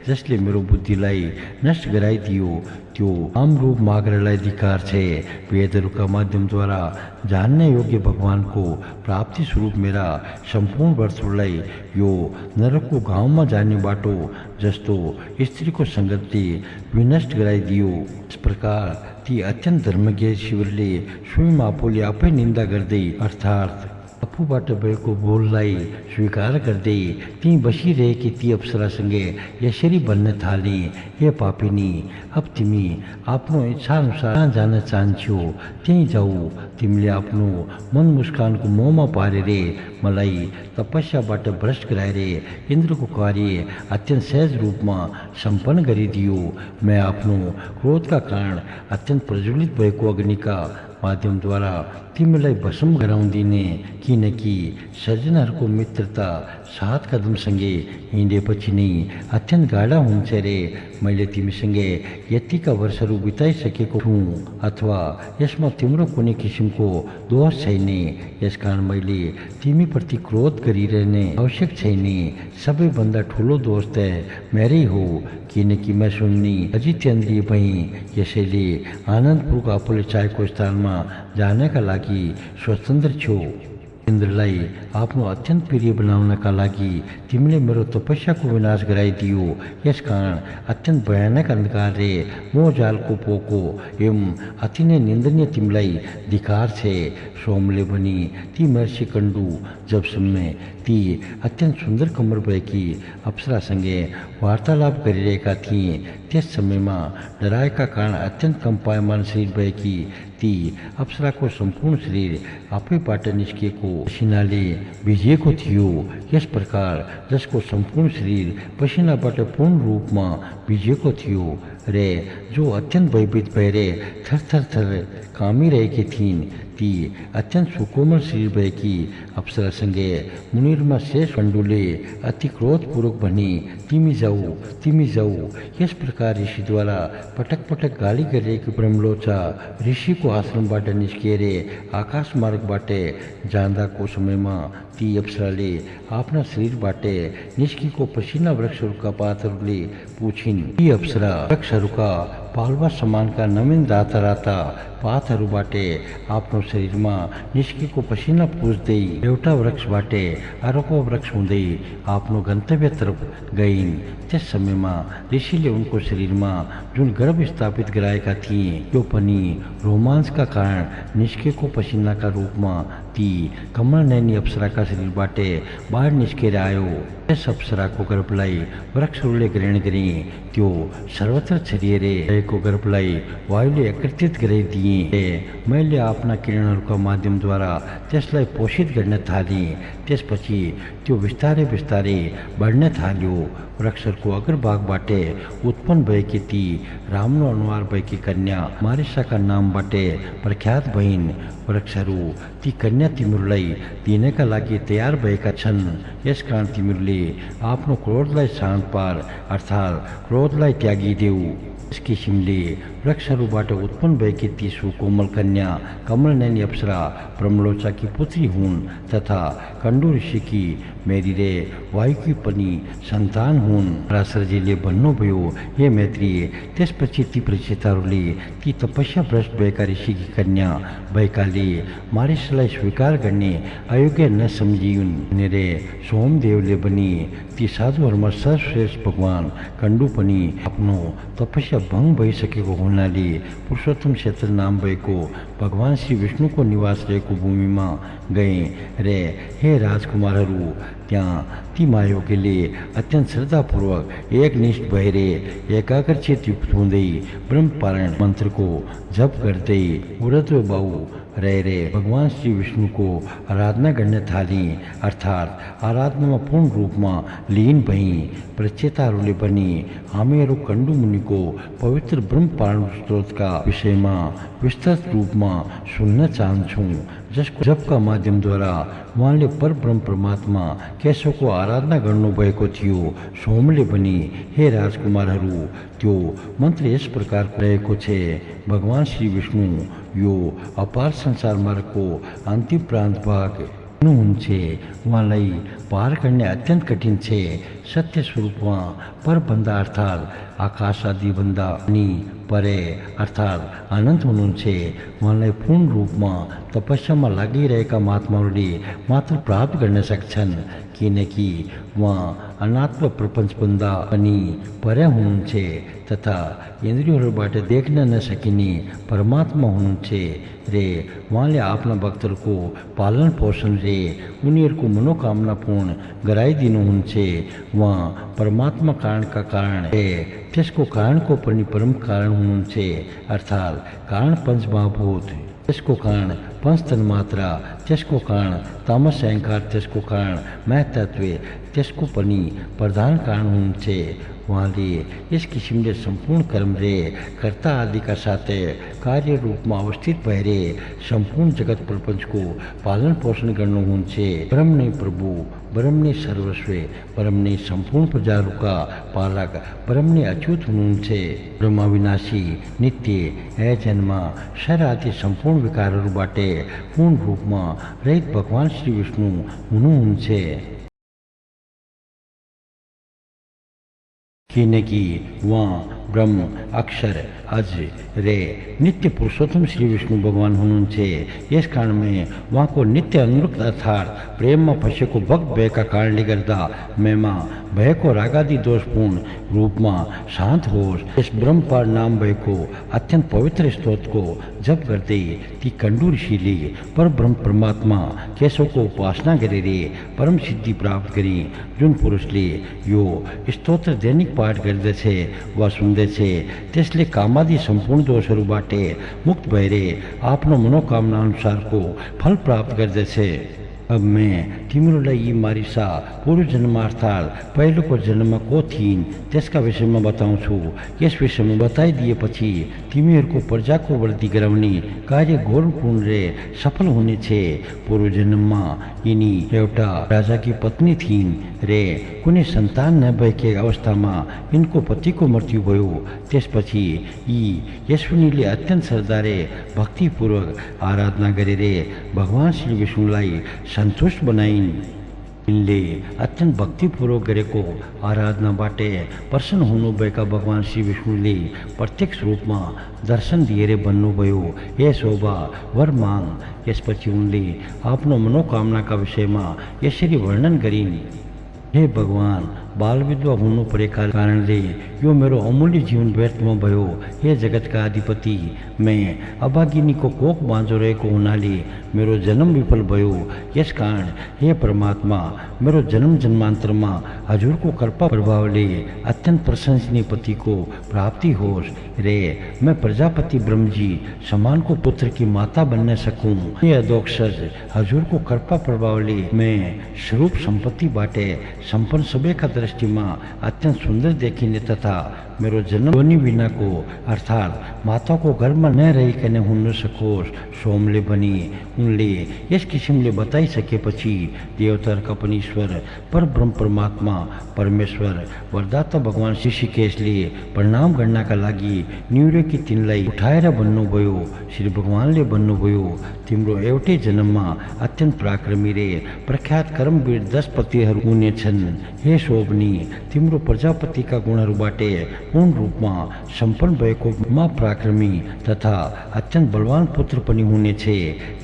जसले मेरो बुद्धिलाई नष्ट गराइदियो। त्यो नामरूप मार्गलाई धिक्कार छ। वेदहरूका माध्यमद्वारा जान्ने योग्य भगवानको प्राप्ति स्वरूप मेरा सम्पूर्ण वर्षहरूलाई यो नरकको गाउँमा जाने बाटो जस्तो स्त्रीको सङ्गतले विनष्ट गराइदियो। इस प्रकार ती अत्यन्त धर्मज्ञ शिवले स्वयं आफूले आफै निन्दा गर्दै अर्थात् आफूबाट भएको भूललाई स्वीकार गर्दै त्यहीँ बसिरहेकी ती अप्सरासँगै यसरी भन्न थाले, हे पापिनी, अब तिमी आफ्नो इच्छाअनुसार जहाँ जान चाहन्छौ त्यहीँ जाऊ। तिमीले आफ्नो मन मुस्कानको मोहमा पारेर मलाई तपस्याबाट भ्रष्ट गराएर इन्द्रको कार्य अत्यन्त सहज रूपमा सम्पन्न गरिदियो। मैं आफ्नो क्रोधका कारण अत्यन्त प्रज्वलित भएको अग्निका माध्यमद्वारा तिमीलाई भस्म गराउँदिने, किनकि सज्जनहरूको मित्रता 7 कदमसँगै हिँडेपछि नै अत्यन्त गाढा हुन्छ रे। मैले तिमीसँगै यतिका वर्षहरू बिताइसकेको छु अथवा यसमा तिम्रो कुनै किसिमको दोष छैन, यसकारण मैले तिमीप्रति क्रोध गरिरहने आवश्यक छैन। सबैभन्दा ठुलो दोष त मेरै हो, किनकि मैं सुन्नी अजितेन्द्रिय भई, यसैले आनन्दपूर्वक आफूले चाहेको स्थानमा जानका लागि स्वतन्त्र छु। इन्द्रलाई आफ्नो अत्यन्त प्रिय बनाउनका लागि तिमीले मेरो तपस्याको विनाश गराइदियो। यसकारण अत्यन्त भयानक अन्धकार रे मोहजालको पोको एवं अति नै निन्दनीय तिमीलाई धिक्कार छ। सोमले भनी, ती महर्षि कण्डु जबसम्म ती अत्यन्त सुन्दर कमर भएकी अप्सरासँगै वार्तालाप गरिरहेका थिए त्यस समयमा डराएका कारण अत्यन्त कम्पायमान शरीर भएकी ती अप्सराको सम्पूर्ण शरीर आफैबाट निस्किएको पसिनाले भिजिएको थियो। यस प्रकार जसको सम्पूर्ण शरीर पसिनाबाट पूर्ण रूपमा બીજેકો થયો રે જો અત્યંત ભયભીત પહેરે થર કામી રહે કે થીન તી અત્યંત સુકોમળ શરીર ભયકી અપ્સરા સંગે મુનિરમાં શેષ કંડુલે અતિ ક્રોધપૂર્વક બની ધીમી जाऊँ इस प्रकार ऋषि द्वारा पटक पटक गाली करे कि ब्रह्मलोचा ऋषि को आश्रम बाटे निष्केरे आकाश मार्ग बाटे जांदा को समय में ती अप्सराले आपना शरीर बाटे निष्की को पसीना वृक्ष रुका पाथरुले पूछीन ती अप्सरा वृक्ष रुका पालवा समान का नवीन दाता राता पाथरु बाटे आपनो शरीर में निष्की को पसीना पूछ दई देवटा वृक्ष बाटे अरको वृक्ष हुंदई आपनो गंतव्य तरफ गई। ते समय में ऋषिले उनको शरीर में जुन गर्भ स्थापित कराएका थिए यो पनि रोमांच का कारण निष्के को पसीना का रूप में ती कमल नैनी अप्सरा का शरीर बाटे बाहर निष्केर आयो। इस अप्सरा को गर्भलाई वृक्षहरूले ग्रहण गरी त्यो सर्वत्र छरिएर को गर्भलाई वायुले एकत्रित गराइदिए। मैले आफ्ना किरणहरूका माध्यमद्वारा त्यसलाई पोषित गर्न थालेँ। त्यसपछि त्यो बिस्तारै बिस्तारै बढ्न थाल्यो। वृक्षहरूको अग्रभागबाटे उत्पन्न भएकी ती राम्रो अनुहार भएकी कन्या मारिसाका नामबाटे प्रख्यात भइन्। वृक्षहरू ती कन्या तिमीहरूलाई दिनका लागि तयार भएका छन्। यसकारण तिमीहरूले आफ्नो क्रोधलाई शान्त पार अर्थात् क्रोधलाई त्यागिदेऊ। इस किसिमले वृक्षहरूबाट उत्पन्न भएकी ती सुकोमल कन्या कमल नैनी अप्सरा ब्रह्मलोचा की पुत्री हुन् तथा कंडू ऋषि की मेरी रे वायु की पनि संतान हुन्। पराशरजीले भन्नुभयो, हे मैत्री, त्यसपछि ती परीक्षितहरूले ती तपस्या भ्रष्ट भएका ऋषिकी कन्या भएकाले मारिसलाई स्वीकार गर्ने अयोग्य न सम्झियुन् भनेर सोमदेवले पनि ती साधुहरूमा सर्वश्रेष्ठ भगवान कंडू पनि आफ्नो तपस्या भंग भइसकेको हुनाले पुरुषोत्तम क्षेत्र नाम भएको भगवान श्री विष्णु को निवास रहेको भूमिमा गए रे। हे राजकुमारहरू, त्यहाँ ती महायोगीले अत्यंत श्रद्धापूर्वक एकनिष्ठ भएर एकाग्रचित युक्त हुँदै ब्रह्मपारायण मंत्र को जप गर्दै उरद्व बाउ रहेर भगवान श्री विष्णु को आराधना गर्न थाली अर्थात् आराधनामा पूर्ण रूपमा लीन भई। प्रचेताहरूले पनि हामीहरू कंडू मुनिको पवित्र ब्रह्मपारायण स्त्रोतका विषयमा विस्तृत रूपमा सुन्न चाहन्छौँ, जसको जपका माध्यमद्वारा उहाँले परब्रह्म परमात्मा केशवको आराधना गर्नुभएको थियो। सोमले पनि, हे राजकुमारहरू, त्यो मन्त्र यस प्रकार रहेको छ, भगवान श्री विष्णु यो अपार संसार मार्गको अन्तिम प्रान्त भाग हुनुहुन्छ। उहाँलाई पार गर्ने अत्यन्त कठिन छ। सत्य स्वरूपमा परभन्दा अर्थात् आकाश आदिभन्दा पनि परे अर्थात् अनन्त हुनुहुन्छ। उहाँलाई पूर्ण रूपमा तपस्यामा लागिरहेका महात्माहरूले मात्र प्राप्त गर्न सक्छन्, किनकि उहाँ अनात्म प्रपञ्चभन्दा पनि परे हुनुहुन्छ तथा इन्द्रियहरूबाट देख्न नसकिने परमात्मा हुनुहुन्छ रे। उहाँले आफ्ना भक्तहरूको पालन पोषण रे उनीहरूको मनोकामना पूर्ण गराइदिनुहुन्छ। उहाँ परमात्मा कारणका कारण रे त्यसको कारणको पनि परम कारण हुनुहुन्छ अर्थात् कारण पञ्चमहाभूत, त्यसको कारण पंच तन्मात्रा, त्यसको कारण तामस अहंकार, त्यसको कारण महतत्व, त्यसको पनि प्रधान कारण हुनुहुन्छ। उहाँले यस किसिमले सम्पूर्ण कर्म रे कर्ता आदिका साथै कार्य रूपमा अवस्थित भएर सम्पूर्ण जगत प्रपञ्चको पालन पोषण गर्नुहुन्छ। ब्रह्म नै प्रभु, ब्रह्म नै सर्वस्व, ब्रह्म नै सम्पूर्ण प्रजाहरूका पालक, ब्रह्म नै अच्युत हुनुहुन्छ। ब्रह्म अविनाशी, नित्य, अजन्म, क्षर आदि सम्पूर्ण विकारहरूबाट पूर्ण रूपमा रहित भगवान श्री विष्णु हुनुहुन्छ। किनकि उहाँ ब्रह्म, अक्षर, अज रे नित्य पुरुषोत्तम श्री विष्णु भगवान हुनुहुन्छ। यस कारणले उहाँको नित्य अनुरक्त अर्थात् प्रेममा फँसेको भक्त भएका कारणले गर्दा मेमा भएको रागादि दोषपूर्ण रूपमा शान्त होस्। यस ब्रह्मपार नाम भएको अत्यन्त पवित्र स्तोत्रको जप गर्दै ती कंडू ऋषिले परब्रह्म परमात्मा केशवको उपासना गरेर परम सिद्धि प्राप्त गरी। जुन पुरुषले यो स्तोत्र दैनिक पाठ गर्दछ वा सुन्दैछ त्यसले कामादि सम्पूर्ण दोषहरूबाट मुक्त भएर आफ्नो मनोकामना अनुसारको फल प्राप्त गर्दछ। अब मैं तिमीहरूलाई यी मारिसा पूर्व जन्म अर्थात् पहिलोको जन्मको थिइन् त्यसका विषयमा बताउँछु। यस विषयमा बताइदिएपछि तिमीहरूको प्रजाको वृद्धि गराउने कार्य गौरवपूर्ण सफल हुनेछ। पूर्व जन्ममा यिनी एउटा राजाकी पत्नी थिइन् रे कुनै सन्तान नभएकै अवस्थामा यिनको पतिको मृत्यु भयो। त्यसपछि यी यशुनीले अत्यन्त श्रद्धाले भक्तिपूर्वक आराधना गरेर भगवान श्री विष्णुलाई सन्तुष्ट बनाइन्। यिनले अत्यन्त भक्तिपूर्वक गरेको आराधनाबाट प्रसन्न हुनुभएका भगवान श्री विष्णुले प्रत्यक्ष रूपमा दर्शन दिएर भन्नुभयो, हे शोभा वर माग। यसपछि उनले आफ्नो मनोकामनाका विषयमा यसरी वर्णन गरिन्, हे भगवान, बालविधवा हुनु परेका कारणले यो मेरो अमूल्य जीवन व्यर्थमा भयो। हे जगतका अधिपति, मैं अभागिनीको कोख बाँझो रहेको हुनाले मेरो जन्म विफल भयो। यसकारण हे परमात्मा, मेरो जन्म जन्मान्तरमा हजुरको कृपा प्रभावले अत्यन्त प्रशंसनीय पतिको प्राप्ति होस् रे मैं प्रजापति ब्रह्मजी समानको पुत्र की माता बन्न सकूं। हे अधोक्षज, हजुरको कृपा प्रभावले मैं स्वरूप सम्पत्तिबाट सम्पन्न सबैका दृष्टिमा अत्यन्त सुन्दर देखिने तथा मेरो जन्म योनि बिनाको अर्थात् माताको घरमा नरहिकन हुन सकोस् सोमले भनी। उनले यस किसिमले बताइसकेपछि देवताहरूका पनि ईश्वर परब्रह्म परमात्मा परमेश्वर वरदाता भगवान ऋषिकेशले प्रणाम गर्नका लागि निहुरे कि तिनलाई उठाएर भन्नुभयो। श्री भगवानले भन्नुभयो, तिम्रो एउटै जन्ममा अत्यन्त पराक्रमी रे प्रख्यात कर्मवीर 10 पतिहरू हुनेछन्। हे शोभनी, तिम्रो प्रजापतिका गुणहरूबाट पूर्ण रूपमा सम्पन्न भएको महापराक्रमी तथा अत्यन्त बलवान पुत्र पनि हुनेछ।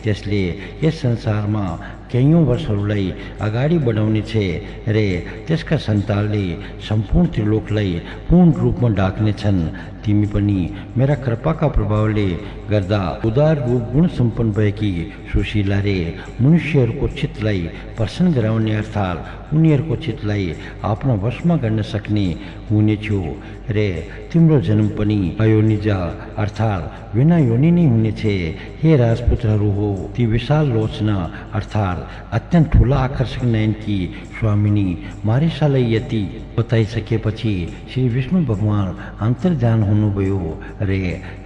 त्यसले यस संसारमा कैयौं वर्षहरूलाई अगाडि बढाउनेछ रे त्यसका सन्तानले सम्पूर्ण त्रिलोकलाई पूर्ण रूपमा ढाक्नेछन्। तिमी पनि मेरा कृपाका प्रभावले गर्दा उदार रूप गुण सम्पन्न भएकी सुशीला रे मनुष्यहरूको चित्तलाई प्रसन्न गराउने अर्थात् उनीहरूको चित्तलाई आफ्ना वशमा गर्न सक्ने हुनेछौ रे तिम्रो जन्म पनि अयोनिजा अर्थात् बिना योनि नै हुनेछ। हे राजपुत्रहरू हो, ती विशाल लोचना अर्थात् अत्यन्त ठुला आकर्षक नयनकी स्वामिनी मारिसालाई यति बताइसकेपछि श्री विष्णु भगवान अन्तर्ध्यान हुनुभयो रे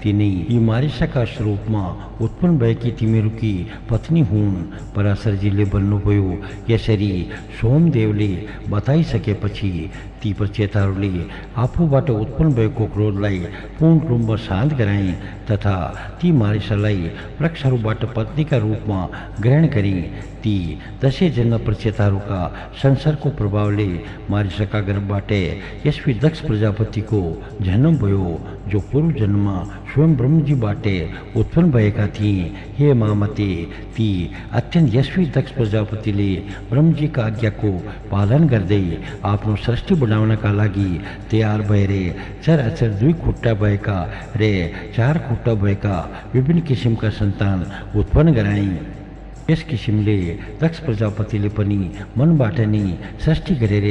तिनी यी मारिसाका स्वरूपमा उत्पन्न भएकी तिमीहरूकी पत्नी हुन्। पराशरजीले भन्नुभयो, यसरी सोमदेवले बताइसकेपछि ती प्रचेताहरूले आफूबाट उत्पन्न भएको क्रोधलाई पूर्ण रूपमा शान्त गराए तथा ती मारिसालाई वृक्षहरूबाट पत्नीका रूपमा ग्रहण गरी। ती 10 जना प्रचेताहरूका संसारको प्रभावले मारिसाका गर्भबाट यशस्वी दक्ष प्रजापतिको जन्म भयो, जो पूर्व जन्ममा स्वयं ब्रह्मजीबाट उत्पन्न भएका थिए। हे मामते, ती अत्यन्त यशस्वी दक्ष प्रजापतिले ब्रह्मजीका आज्ञाको पालन गर्दै आफ्नो सृष्टि बनाउनका लागि तयार भएर चराचर 2 खुट्टा भएका रे 4 खुट्टा भएका विभिन्न किसिमका सन्तान उत्पन्न गराए। यस किसिमले दक्ष प्रजापतिले पनि मनबाट नै सृष्टि गरेर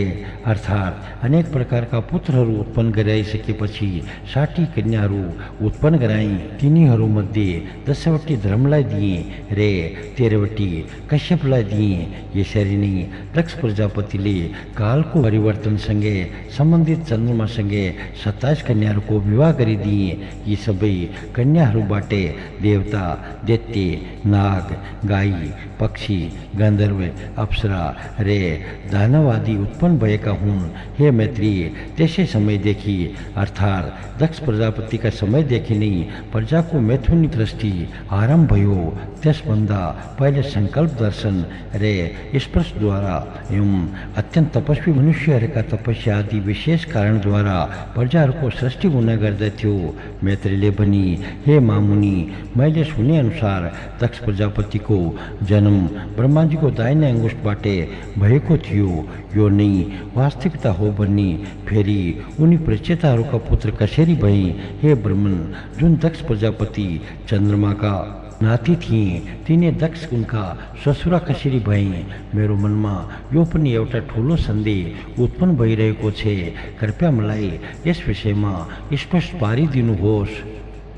अर्थात् अनेक प्रकारका पुत्रहरू उत्पन्न गराइसकेपछि 60 कन्याहरू उत्पन्न गराए। तिनीहरूमध्ये 10वटी धर्मलाई दिए रे 13वटी कश्यपलाई दिए। यसरी नै दक्ष प्रजापतिले कालको परिवर्तनसँगै सम्बन्धित चन्द्रमासँगै 27 कन्याहरूको विवाह गरिदिए। यी सबै कन्याहरूबाट देवता, दैत्य, नाग, गाई, पक्षी, गन्धर्व, अप्सरा रे दानव आदि उत्पन्न भएका हुन्। हे मैत्री, त्यसै समयदेखि अर्थात् दक्ष प्रजापतिका समयदेखि नै प्रजाको मैथुनी दृष्टि आरम्भ भयो। त्यसभन्दा पहिले सङ्कल्प दर्शन रे स्पर्शद्वारा एवं अत्यन्त तपस्वी मनुष्यहरूका तपस्या आदि विशेष कारणद्वारा प्रजाहरूको सृष्टि हुन गर्दथ्यो। मैत्रीले पनि, हे मामुनि, मैले सुने अनुसार दक्ष प्रजापतिको जन्म ब्रह्माजीको दाहिने अङ्गुष्ठबाट भएको थियो। यो नै वास्तविकता हो भन्ने फेरि उनी प्रचेताहरूका पुत्र कसरी भए? हे ब्रह्मन, जुन दक्ष प्रजापति चन्द्रमाका नाति थिए तिनी दक्ष उनका ससुरा कसरी भए? मेरो मनमा यो पनि एउटा ठुलो सन्देह उत्पन्न भइरहेको छ। कृपया मलाई यस विषयमा स्पष्ट पारिदिनुहोस्।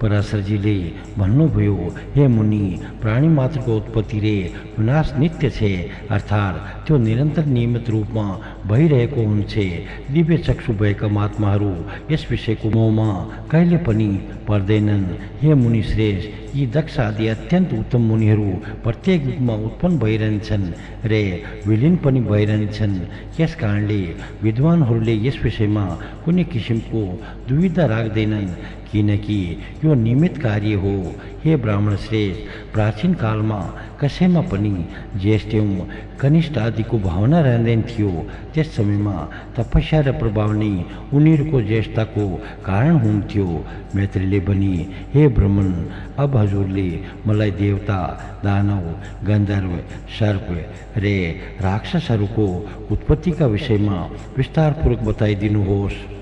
પરાશરજીલે भन्नुभयो, हे मुनि, प्राणी मात्रको उत्पत्ति रे विनाश नित्य छे, अर्थात त्यो निरन्तर नियमित रूपमा भइरहेको हुन्छ। दिव्य चक्षु भएका महात्माहरू यस विषयको मोहमा कहिले पनि पर्दैनन्। हे मुनि श्रेष्ठ, यी दक्ष आदि अत्यन्त उत्तम मुनिहरू प्रत्येक युगमा उत्पन्न भइरहन्छन् रे विलीन पनि भइरहन्छन्। यस कारणले विद्वानहरूले यस विषयमा कुनै किसिमको दुविधा राख्दैनन्, किनकि यो नियमित कार्य हो। हे ब्राह्मण श्रेष्ठ, प्राचीन कालमा कसैमा पनि ज्येष्ठ एवं कनिष्ठ आदिको भावना रहँदैन थियो। त्यस समयमा तपस्या र प्रभाव नै उनीहरूको ज्येष्ठताको कारण हुन्थ्यो। मैत्रीले भनी, हे ब्राह्मण, अब हजुरले मलाई देवता, दानव, गन्धर्व, सर्प रे राक्षसहरूको उत्पत्तिका विषयमा विस्तारपूर्वक बताइदिनुहोस्।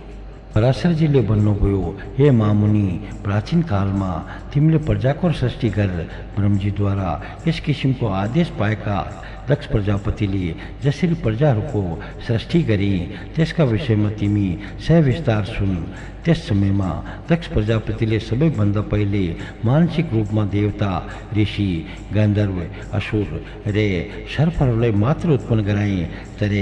पराशरजीले भन्नुभयो, हे महामुनि, प्राचीन कालमा तिमीले प्रजाको सृष्टि गरेर ब्रह्मजीद्वारा यस किसिमको आदेश पाएका दक्ष प्रजापतिले जसरी प्रजाहरूको सृष्टि गरे त्यसका विषयमा तिमी सविस्तार सुन। त्यस समयमा दक्ष प्रजापतिले सबैभन्दा पहिले मानसिक रूपमा देवता, ऋषि, गन्धर्व, असुर रे सर्पहरूलाई मात्र उत्पन्न गराए। तर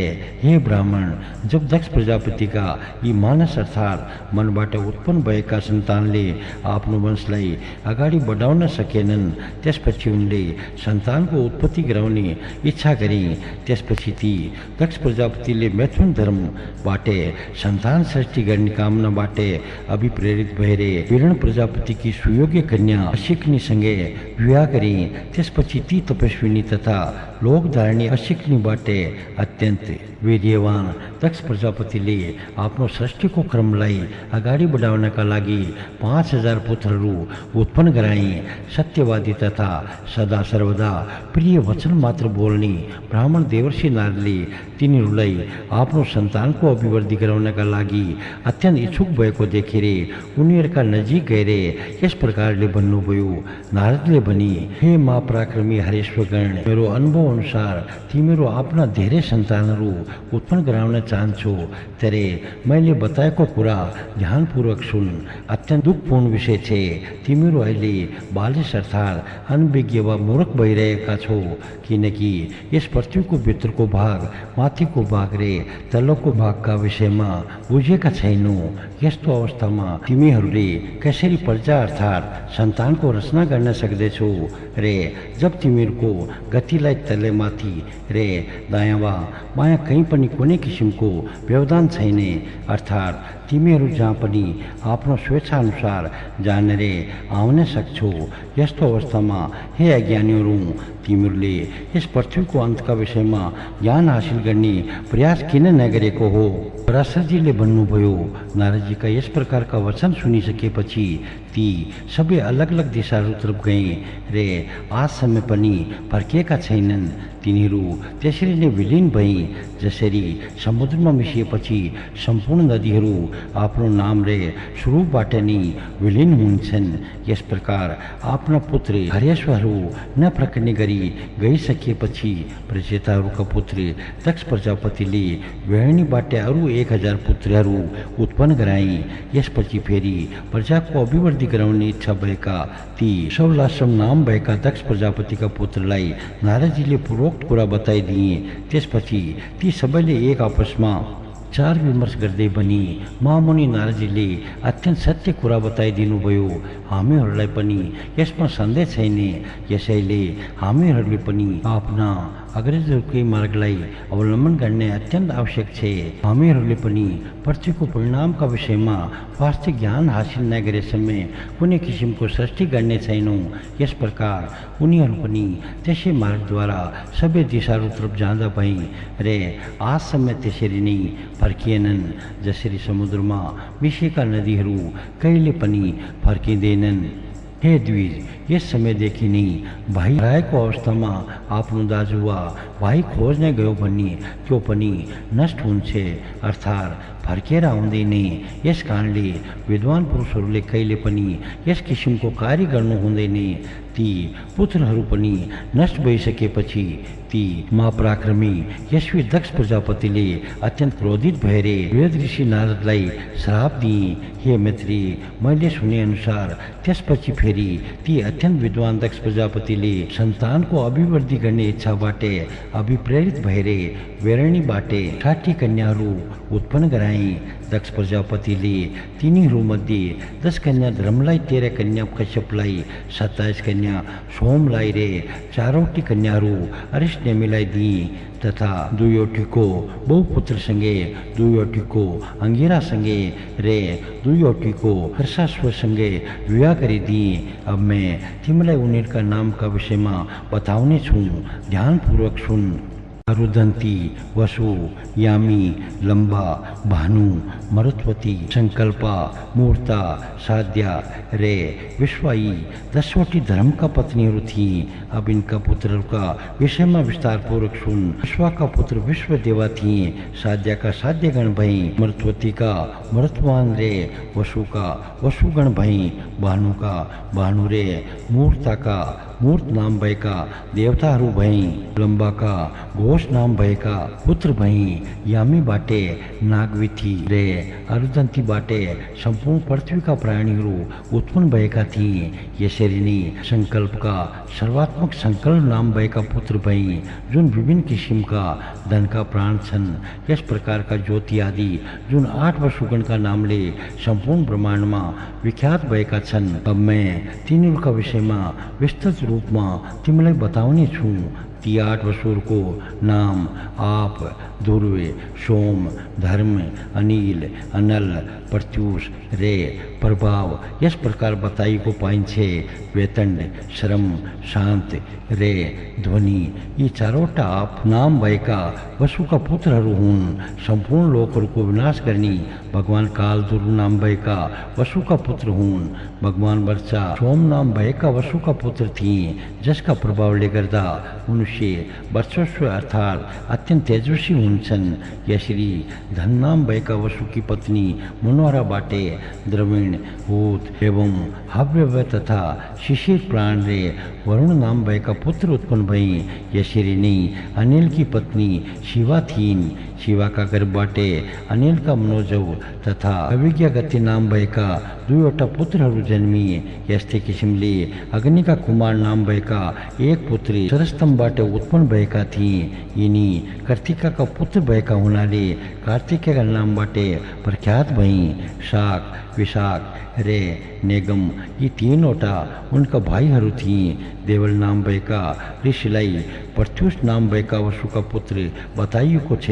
हे ब्राह्मण, जब दक्ष प्रजापतिका यी मानस अर्थात् मनबाट उत्पन्न भएका सन्तानले आफ्नो वंशलाई अगाडि बढाउन सकेनन्, त्यसपछि उनले सन्तानको उत्पत्ति गराउने इच्छा गरे। त्यसपछि ती दक्ष प्रजापतिले मैथुन धर्मबाट सन्तान सृष्टि गर्ने कामनाबाट अभिप्रेरित भएर वीरण प्रजापतिकी सुयोग्य कन्या अशिक्नीसँगै विवाह गरे। त्यसपछि ती तपस्विनी तथा लोकधारणी अशिक्नीबाट अत्यन्त वीर्यवान दक्ष प्रजापतिले आफ्नो सृष्टिको क्रमलाई अगाडि बढाउनका लागि 5000 पुत्रहरू उत्पन्न गराए। सत्यवादी तथा सदा सर्वदा प्रिय वचन मात्र बोल्ने ब्राह्मण देवर्षि नारदले तिनीहरूलाई आफ्नो सन्तानको अभिवृद्धि गराउनका लागि अत्यन्त इच्छुक भएको देखेर उनीहरूका नजिक गएर यस प्रकारले भन्नुभयो। नारदले भने, हे महापराक्रमी हरेश्वरगण, मेरो अनुभव अनुसार तिमीहरू आफ्ना धेरै सन्तानहरू उत्पन्न गराउन चाहन्छौ, तर मैले बताएको कुरा ध्यानपूर्वक सुन। अत्यन्त दुःखपूर्ण विषय छ, तिमीहरू अहिले बालिस अर्थात् अनभिज्ञ वा मूर्ख भइरहेका छौ, किनकि यस पृथ्वीको भित्रको भाग, माथिको भाग रे तल्लोको भागका विषयमा बुझेका छैनौ। यस्तो अवस्थामा तिमीहरूले कसरी प्रजा अर्थात् सन्तानको रचना गर्न सक्दैछौ रे जब तिमीहरूको गतिलाई तलमाथि रे दायाँ वा बायाँ कहीँ पनि कुनै किसिमको व्यवधान छैन, अर्थात् तिमीहरू जहाँ पनि आफ्नो स्वेच्छा अनुसार जान रे आउन सक्छौ। यस्तो अवस्थामा हे अज्ञानीहरू, तिमीहरूले यस पृथ्वीको अन्तका विषयमा ज्ञान हासिल गर्ने प्रयास किन नगरेको हो? पराशरजीले भन्नुभयो, नारदजीका यस प्रकारका वचन सुनिसकेपछि ती सबै अलग अलग दिशाहरूतर्फ गए रे आजसम्म पनि फर्किएका छैनन्। तिनीहरू त्यसरी नै विलीन भए जसरी समुद्रमा मिसिएपछि सम्पूर्ण नदीहरू आफ्नो नाम रे स्वरूपबाट नै विलीन हुन्छन्। यस प्रकार आफ्ना पुत्र हरेश्वरहरू नप्रकट्ने गरी गइसकेपछि प्रचेताहरूका पुत्र दक्ष प्रजापतिले वेणीबाट अरू 1000 पुत्रहरू उत्पन्न गराए। यसपछि फेरि प्रजाको अभिवृद्धि गराउने इच्छा भएका ती सौलाश्रम नाम भएका दक्ष प्रजापतिका पुत्रलाई नारदजीले पूर्वोक्त कुरा बताइदिए। त्यसपछि ती सबैले एक आपसमा विचार विमर्श गर्दै भने, महामुनि नारदजीले अत्यन्त सत्य कुरा बताइदिनु भयो। हामीहरूलाई पनि यसमा सन्देह छैन, यसैले हामीहरूले पनि आफ्ना अग्रजहरूकै मार्गलाई अवलम्बन गर्ने अत्यन्त आवश्यक छ। हामीहरूले पनि पृथ्वीको परिणामका विषयमा वास्तविक ज्ञान हासिल नगरेसम्म कुनै किसिमको सृष्टि गर्ने छैनौँ। यस प्रकार उनीहरू पनि त्यसै मार्गद्वारा सबै दिशाहरूतर्फ जाँदा भए रे आजसम्म त्यसरी नै फर्किएनन् जसरी समुद्रमा मिसिएका नदीहरू कहिले पनि फर्किँदैनन्। हे द्विज, यस समयदेखि नै भाइ हराएको अवस्थामा आफ्नो दाजु वा भाइ खोज्न गयो भने त्यो पनि नष्ट हुन्छ, अर्थात् फर्केर आउँदैन। यस कारणले विद्वान पुरुषहरूले कहिले पनि यस किसिमको कार्य गर्नु हुँदैन। ती पुत्रहरू पनि नष्ट भइसकेपछि ती महापराक्रमी यशस्वी दक्ष प्रजापतिले अत्यन्त क्रोधित भएर वेद ऋषि नारदलाई श्राप दिए। हे मैत्री, मैले सुने अनुसार त्यसपछि फेरि ती अत्यन्त विद्वान दक्ष प्रजापतिले सन्तानको अभिवृद्धि गर्ने इच्छाबाट अभिप्रेरित भएर वेरणीबाट 60 कन्याहरू उत्पन्न गराए। दक्ष प्रजापतिले तिनीहरूमध्ये 10 कन्या धर्मलाई, 13 कन्या कश्यपलाई, 27 कन्या सोमलाई रे 4वटी कन्याहरू अरिष्टनेमीलाई दिए तथा 2वटीको बहुपुत्रसँगै 2वटीको अंगिरासँगै रे 2वटीको हर्षाश्वसँगै विवाह गरिदिए। अब मैं तिमीलाई उनीहरूका नामका विषयमा बताउने छु, ध्यानपूर्वक सुन। अरुदन्ती, वसु, यामी, लम्बा, भानु, मरुत्वती, संकल्पा, मूर्ता, साध्या रे विश्वाई 10वटी धर्म का पत्नीहरू थिए। अब इनका पुत्रहरूका विषयमा विस्तारपूर्वक सुन। विश्वा का पुत्र विश्वदेवा थिए, साध्या का साध्यगण भई, मरुत्वती का मरुत्वान रे वसु का वसुगण भई, भानु का भानु रे मूर्ता का मूर्त नाम भएका देवताहरू भई, लम्बा का घोष नाम भएका पुत्र भई, यामी बाटे नागविथी रे अरुदन्ती बाटे सम्पूर्ण पृथ्वीका प्राणीहरू उत्पन्न भएका थिए। यसरी नै संकल्प का सर्वात्मक संकल्प नाम भएका पुत्र भई, जुन विभिन्न किसिमका धनका प्राण छन्। यस प्रकारका ज्योति आदि जुन 8 वसुगणका नामले सम्पूर्ण ब्रह्माण्डमा विख्यात भएका छन्। अब मैं तिनीहरूका विषयमा विस्तृत रूपमा तिमीलाई बताउने छु। ती 8 वसुहरूको नाम आप, ध्रुव, सोम, धर्म, अनिल, अनल, प्रत्युष रे प्रभाव यस प्रकार बताइएको पाइन्छ। वेतण्ड, श्रम, शान्त रे ध्वनि यी 4वटा आप नाम भएका वसुका पुत्रहरू हुन्। सम्पूर्ण लोकहरूको विनाश गर्ने भगवान कालदुर्ग नाम भएका वसुका पुत्र हुन्। भगवान वर्षा सोम नाम भएका वसुका पुत्र थिए, जसका प्रभावले गर्दा मनुष्य वर्चस्व अर्थात् अत्यन्त तेजस्वी हुन्छन्। यसरी धन नाम भएका वसुकी पत्नी मनोहराबाट द्रविण, भूत एवं हव्य तथा शिशिर प्राण रे वरुण नाम भएका पुत्र उत्पन्न भई। यसरी नै अनिल की पत्नी शिवा थिइन्। शिवा का गर्भबाट अनिल का मनोजव तथा अभिज्ञा गति नाम भएका 2वटा पुत्रहरू जन्मिए। यस्तै किसिमले अग्नि का कुमार नाम भएका एक पुत्री सरस्तम्भबाट उत्पन्न भएका थिए। यिनी कार्तिका का पुत्र भएका हुनाले कार्तिकेयका नामबाट प्रख्यात भई। शाक, विशाख रे नेगम यी 3वटा उनका भाइहरू थिए। देवल नाम भएका ऋषिलाई प्रत्युष नाम भएका वसुका पुत्र बताइएको छ।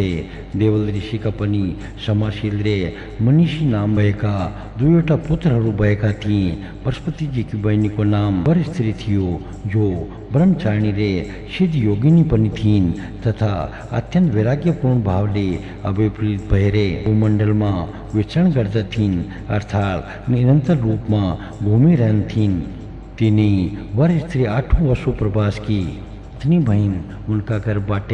देवल ऋषिका पनि समाशील रे मनीषी नाम भएका 2वटा पुत्रहरू भएका थिए। बृहस्पतिजीकी बहिनीको नाम वर स्त्री थियो, जो ब्रह्मचारिणी रे सिद्ध योगिनी पनि थिइन् तथा अत्यन्त वैराग्यपूर्ण भावले अभिप्रेरित भएर भूमण्डलमा विचरण गर्दथिन्, अर्थात् निरन्तर रूपमा घुमिरहन्थिन्। तिनी वर स्त्री 8औं वसु प्रभासकी पत्नी भइन्। उनका गर्भबाट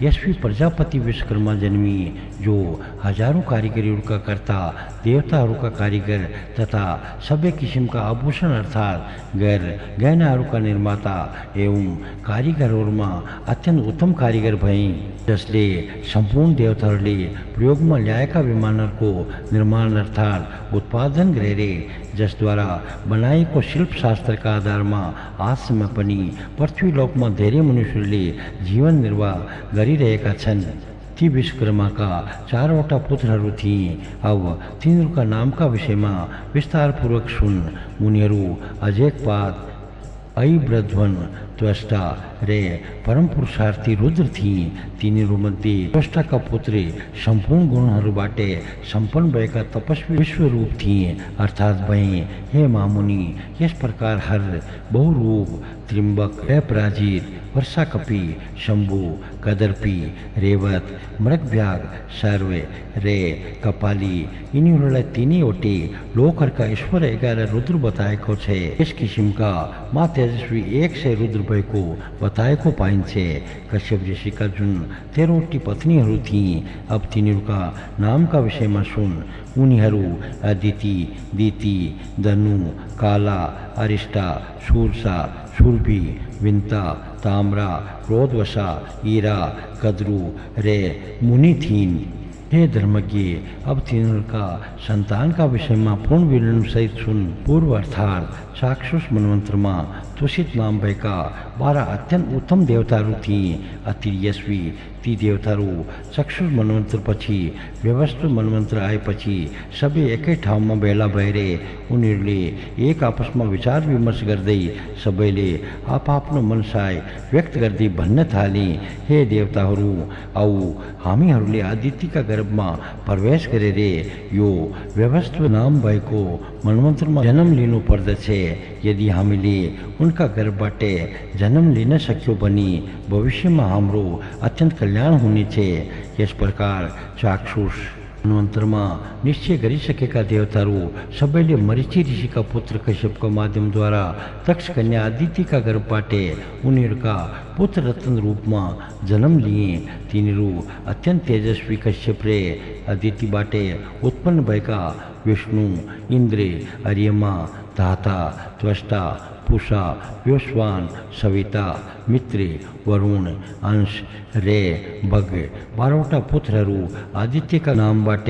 यशस्वी प्रजापति विश्वकर्मा जन्मिए, जो हजारौं कारिगरीहरूका कर्ता, देवताहरूका कारिगर तथा सबै किसिमका आभूषण अर्थात् गहनाहरूका निर्माता एवं कारिगरहरूमा अत्यन्त उत्तम कारिगर भए, जसले सम्पूर्ण देवताहरूले प्रयोगमा ल्याएका विमानहरूको निर्माण अर्थात् उत्पादन गरेर जसद्वारा बनाएको शिल्पशास्त्रका आधारमा आजसम्म पनि पृथ्वीलोकमा धेरै मनुष्यहरूले जीवन निर्वाह गरिरहेका छन्। ती विश्वकर्माका 4वटा पुत्रहरू थिए। अब तिनीहरूका नामका विषयमा विस्तारपूर्वक सुन। उनीहरू अजेकपात, ऐब्रध्वन, त्वष्टा रे परम पुरुषार्थी रुद्र थिए। तिनीहरूमध्ये त्वष्टाका पुत्री सम्पूर्ण गुणहरूबाट सम्पन्न भएका तपस्वी विश्वरूप थिए, अर्थात् भए। हे महामुनि, यस प्रकार हर, बहुरूप, त्रिम्बक, अपराजित, वर्षाकपि, शम्भु, कदर्पी, रेवत, मृगव्याग, सर्व, रे, कपाली यिनीहरूलाई तिनैवटै लोकहरूका ईश्वर 11 रुद्र बताएको छ। यस किसिमका मा तेजस्वी 100 रुद्र भएको बताएको पाइन्छ। कश्यप ऋषिका जुन 13वटी पत्नीहरू थिए, अब तिनीहरूका नामका विषयमा सुन। उनीहरू अदिति, दिति, दनु, काला, अरिष्टा, सुरसा, सुरभि, विन्ता, ताम्रा, क्रोधवशा, ईरा, कद्रु, रे, मुनि थिइन्। हे धर्मज्ञ, अब तिनीहरूका सन्तानका विषयमा पूर्ण विवरण सहित सुन। पूर्व अर्थात् चाक्षुष मनमन्त्रमा तुषित नाम भएका 12 अत्यन्त उत्तम देवताहरू थिए। अति यशस्वी ती देवताहरू चक्षुष मनमन्त्रपछि व्यवस्थित मनमन्त्र आएपछि सबै एकै ठाउँमा भेला भएर उनीहरूले एक आपसमा विचार विमर्श गर्दै सबैले आफआफ्नो मनसाय व्यक्त गर्दै भन्न थाले, हे देवताहरू, औ हामीहरूले आदित्यका गर्भमा प्रवेश गरेर यो व्यवस्थित नाम भएको मनमन्त्रमा जन्म लिनु पर्दछ। यदि हामीले उनका गर्भबाट जन्म लिन सक्यौँ भने भविष्यमा हाम्रो अत्यन्त कल्याण हुनेछ। यस प्रकार चाक्षुष मनमन्त्रमा निश्चय गरिसकेका देवताहरू सबैले मरीचि ऋषिका पुत्र कश्यपका माध्यमद्वारा दक्ष कन्या आदित्यका गर्भबाट उनीहरूका पुत्र रत्न रूपमा जन्म लिए। तिनीहरू अत्यन्त तेजस्वी कश्यप र अदितिबाट उत्पन्न भएका विष्णु, इन्द्र, अर्यमा, धाता, त्वष्टा, पूषा, व्योस्वान, सविता, मित्र, वरुण, अंश, रे, भग 12वटा पुत्रहरू आदित्यका नामबाट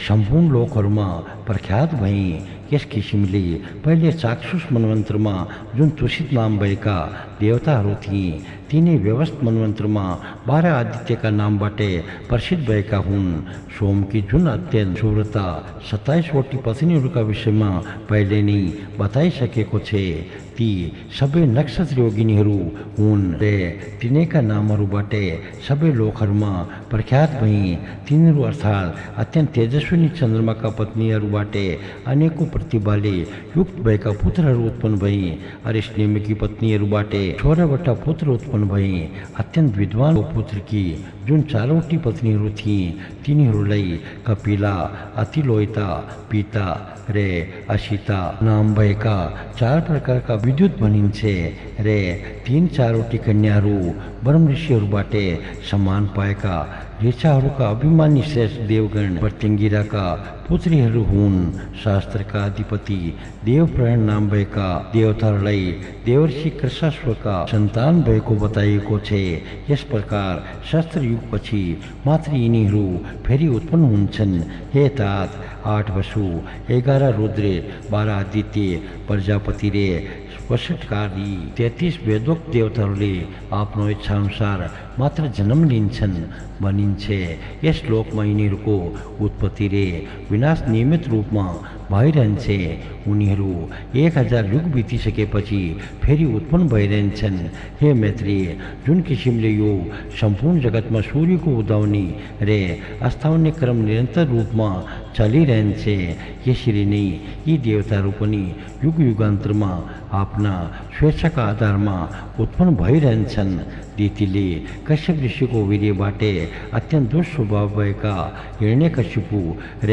सम्पूर्ण लोकहरूमा प्रख्यात भए। यस किसिमले पहिले चाक्षुष मनमन्त्रमा जुन तुषित नाम भएका देवताहरू थिए, तिनी व्यवस्थित मनमन्त्रमा 12 आदित्यका नामबाट प्रसिद्ध भएका हुन्। सोमकी जुन अत्यन्त सुव्रता 27वटी पत्नीहरूका विषयमा पहिले नै बताइसकेको छ, ती सबै नक्षत्र योगिनीहरू हुन् र तिनैका नामहरूबाट सबै लोकहरूमा प्रख्यात भए। तिनीहरू अर्थात् अत्यन्त तेजस्विनी चन्द्रमाका पत्नीहरूबाट अनेकौं प्रतिभाले युक्त भएका पुत्रहरू उत्पन्न भए। अरिष्टनेमिकी पत्नीहरूबाट 16वटा पुत्र उत्पन्न भए। अत्यन्त विद्वान पुत्रकी जुन 4वटी पत्नीहरू थिए, तिनीहरूलाई कपिला, अतिलोहिता, पिता र असिता नाम भएका 4 प्रकारका विद्युत भनिन्छ र 3-4वटी कन्याहरू ब्रह्म ऋषिहरूबाट सम्मान पाएका ऋचाहरूका अभिमानी श्रेष्ठ देवगण प्रत्यङ्गिराका पुत्रीहरू हुन्। शास्त्रका अधिपति देवप्राण नाम भएका देवताहरूलाई देवर्षि कृशाश्वका सन्तान भएको बताइएको छ। यस प्रकार शस्त्र युगपछि मात्र यिनीहरू फेरि उत्पन्न हुन्छन्। हे तात, 8 वसु, 11 रुद्र, 12 आदित्य, प्रजापति रे वसटकारी 33 वेदोक्त देवताहरूले आफ्नो इच्छाअनुसार मात्र जन्म लिन्छन् भनिन्छ। यस लोकमा यिनीहरूको उत्पत्ति रे विनाश नियमित रूपमा भइरहन्छ। उनीहरू 1000 युग बितिसकेपछि फेरि उत्पन्न भइरहन्छन्। हे मैत्रेय, जुन किसिमले यो सम्पूर्ण जगतमा सूर्यको उदाउने र अस्ताउने क्रम निरन्तर रूपमा चलिरहन्छ, यसरी नै यी देवताहरू पनि युग युगान्तरमा आफ्ना स्वेच्छाका आधारमा उत्पन्न भइरहन्छन्। दितिले कश्यप ऋषिको वीर्यबाट अत्यन्त दुस्वभाव भएका हिरण्यकशिपु र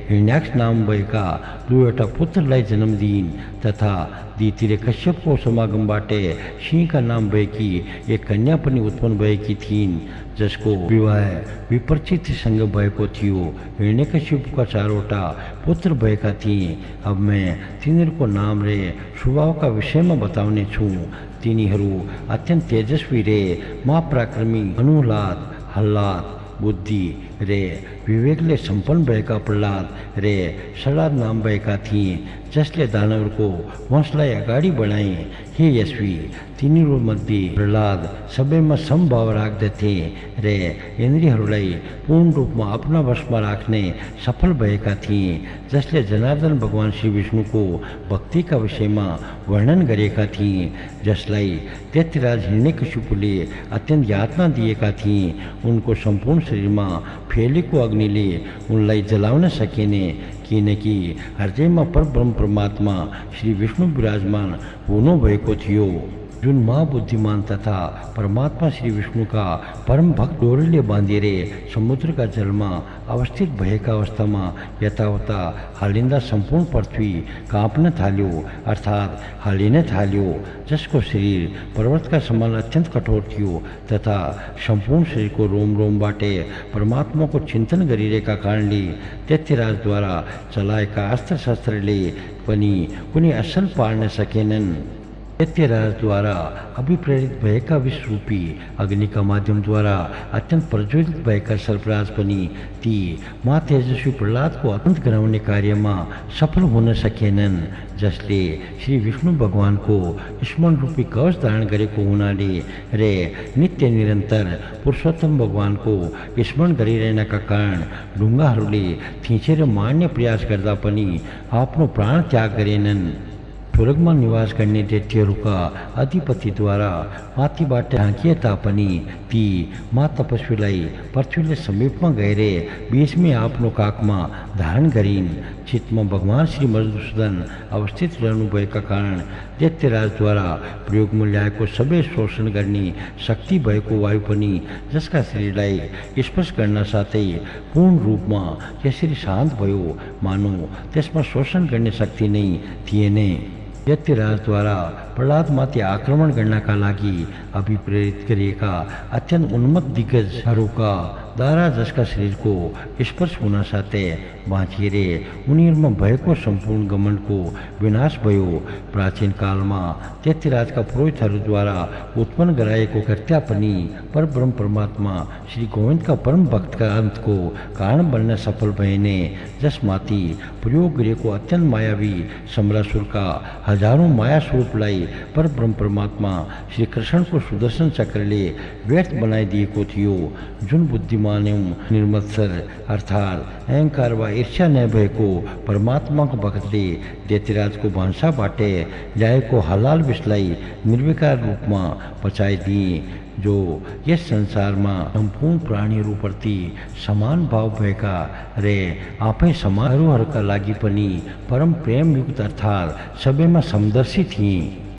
हिरण्याक्ष नाम भएका 2वटा पुत्रलाई जन्म दिइन् तथा दितिले कश्यपको समागमबाट सिंहका नाम भएकी एक कन्या पनि उत्पन्न भएकी थिइन्, जसको विवाह विपरीतसँग भएको थियो। हिरण्यकशिपुका 4वटा पुत्र भएका थिए। अब मैं तिनीहरूको नाम र स्वभावका विषयमा बताउने छु। तिनीहरू अत्यन्त तेजस्वी रे महापराक्रमी, अनुलाद, हल्लाद, बुद्धि रे विवेकले सम्पन्न भएका प्रहलाद रे सलाद नाम भएका थिए, जसले दानवहरूको वंशलाई अगाडि बढाए। हे यशवी, तिनीहरूमध्ये प्रहलाद सबैमा समभाव राख्दथे र इन्द्रियहरूलाई पूर्ण रूपमा आफ्ना वशमा राख्ने सफल भएका थिए, जसले जनार्दन भगवान श्री विष्णुको भक्तिका विषयमा वर्णन गरेका थिए, जसलाई दैत्यराज हिरण्यकशिपुले अत्यन्त यातना दिएका थिए। उनको सम्पूर्ण शरीरमा फैलेको अग्निले उनलाई जलाउन सकेन, किनकि हृदयमा परब्रह्म परमात्मा श्री विष्णु विराजमान हुनुभएको थियो। जुन महाबुद्धिमान तथा परमात्मा श्री विष्णु का परम भक्त डोरीले बाँधिएर समुद्रका जलमा अवस्थित भएका अवस्थामा यताउता हालिँदा सम्पूर्ण पृथ्वी काँप्न थाल्यो, अर्थात् हालिन थाल्यो। जसको शरीर पर्वतका समान अत्यन्त कठोर थियो तथा सम्पूर्ण शरीरको रोम रोमबाट परमात्माको चिन्तन गरिरहेका कारणले दैत्यराजद्वारा चलाएका अस्त्र शस्त्रले पनि कुनै असर पार्न सकेनन्। दैत्यराजद्वारा अभिप्रेरित भएका विषरूपी अग्निका माध्यमद्वारा अत्यन्त प्रज्वलित भएका सर्पराज पनि ती महातेजस्वी प्रहलादको अत्यन्त गराउने कार्यमा सफल हुन सकेनन्। जसले श्री विष्णु भगवानको स्मरण रूपी कवच धारण गरेको हुनाले र नित्य निरन्तर पुरुषोत्तम भगवानको स्मरण गरिरहेका कारण ढुङ्गाहरूले थिचेर मार्ने प्रयास गर्दा पनि आफ्नो प्राण त्याग गरेनन्। स्वर्गमा निवास गर्ने दैत्यहरूका अधिपतिद्वारा माथिबाट ढाकिए तापनि ती महातपस्वीलाई पृथ्वीले समीपमा गएर बीचमै आफ्नो काखमा धारण गरिन्। चित्तमा भगवान श्री मधुसूदन अवस्थित रहनुभएका कारण दैत्यराजद्वारा प्रयोगमा ल्याएको सबै शोषण गर्ने शक्ति भएको वायु पनि जसका शरीरलाई स्पर्श गर्न साथै पूर्ण रूपमा यसरी शान्त भयो मानौ त्यसमा शोषण गर्ने शक्ति नै थिएन। दैत्यराजद्वारा प्रहलादमाथि आक्रमण गर्नका लागि अभिप्रेरित गरिएका अत्यन्त उन्मत्त दिग्गजहरूका द्वारा जसका शरीरको स्पर्श हुन साथै बाँचिएर उनीहरूमा भएको सम्पूर्ण गमनको विनाश भयो। प्राचीन कालमा दैत्यराजका पुरोहितहरूद्वारा उत्पन्न गराएको हत्या पनि परब्रह्म परमात्मा श्री गोविन्दका परम भक्तका अन्तको कारण बन्न सफल भएने। जसमाथि प्रयोग गरिएको अत्यन्त मायावी समरासुरका हजारौं माया स्वरूपलाई परब्रह्म परमात्मा श्री कृष्णको सुदर्शन चक्रले व्यर्थ बनाइदिएको थियो। जुन बुद्धिमान एवं निर्मत्सर अर्थात् अहंकार वा ईर्ष्या नभएको परमात्माको भक्तले दैत्यराजको भान्साबाट ल्याएको हलाल विषलाई निर्विकार रूपमा पचाइदिए। जो यस संसारमा सम्पूर्ण प्राणीहरूप्रति समान भाव भएका र आफै समानहरूका लागि पनि परम प्रेमयुक्त अर्थात् सबैमा समदर्शी थिए।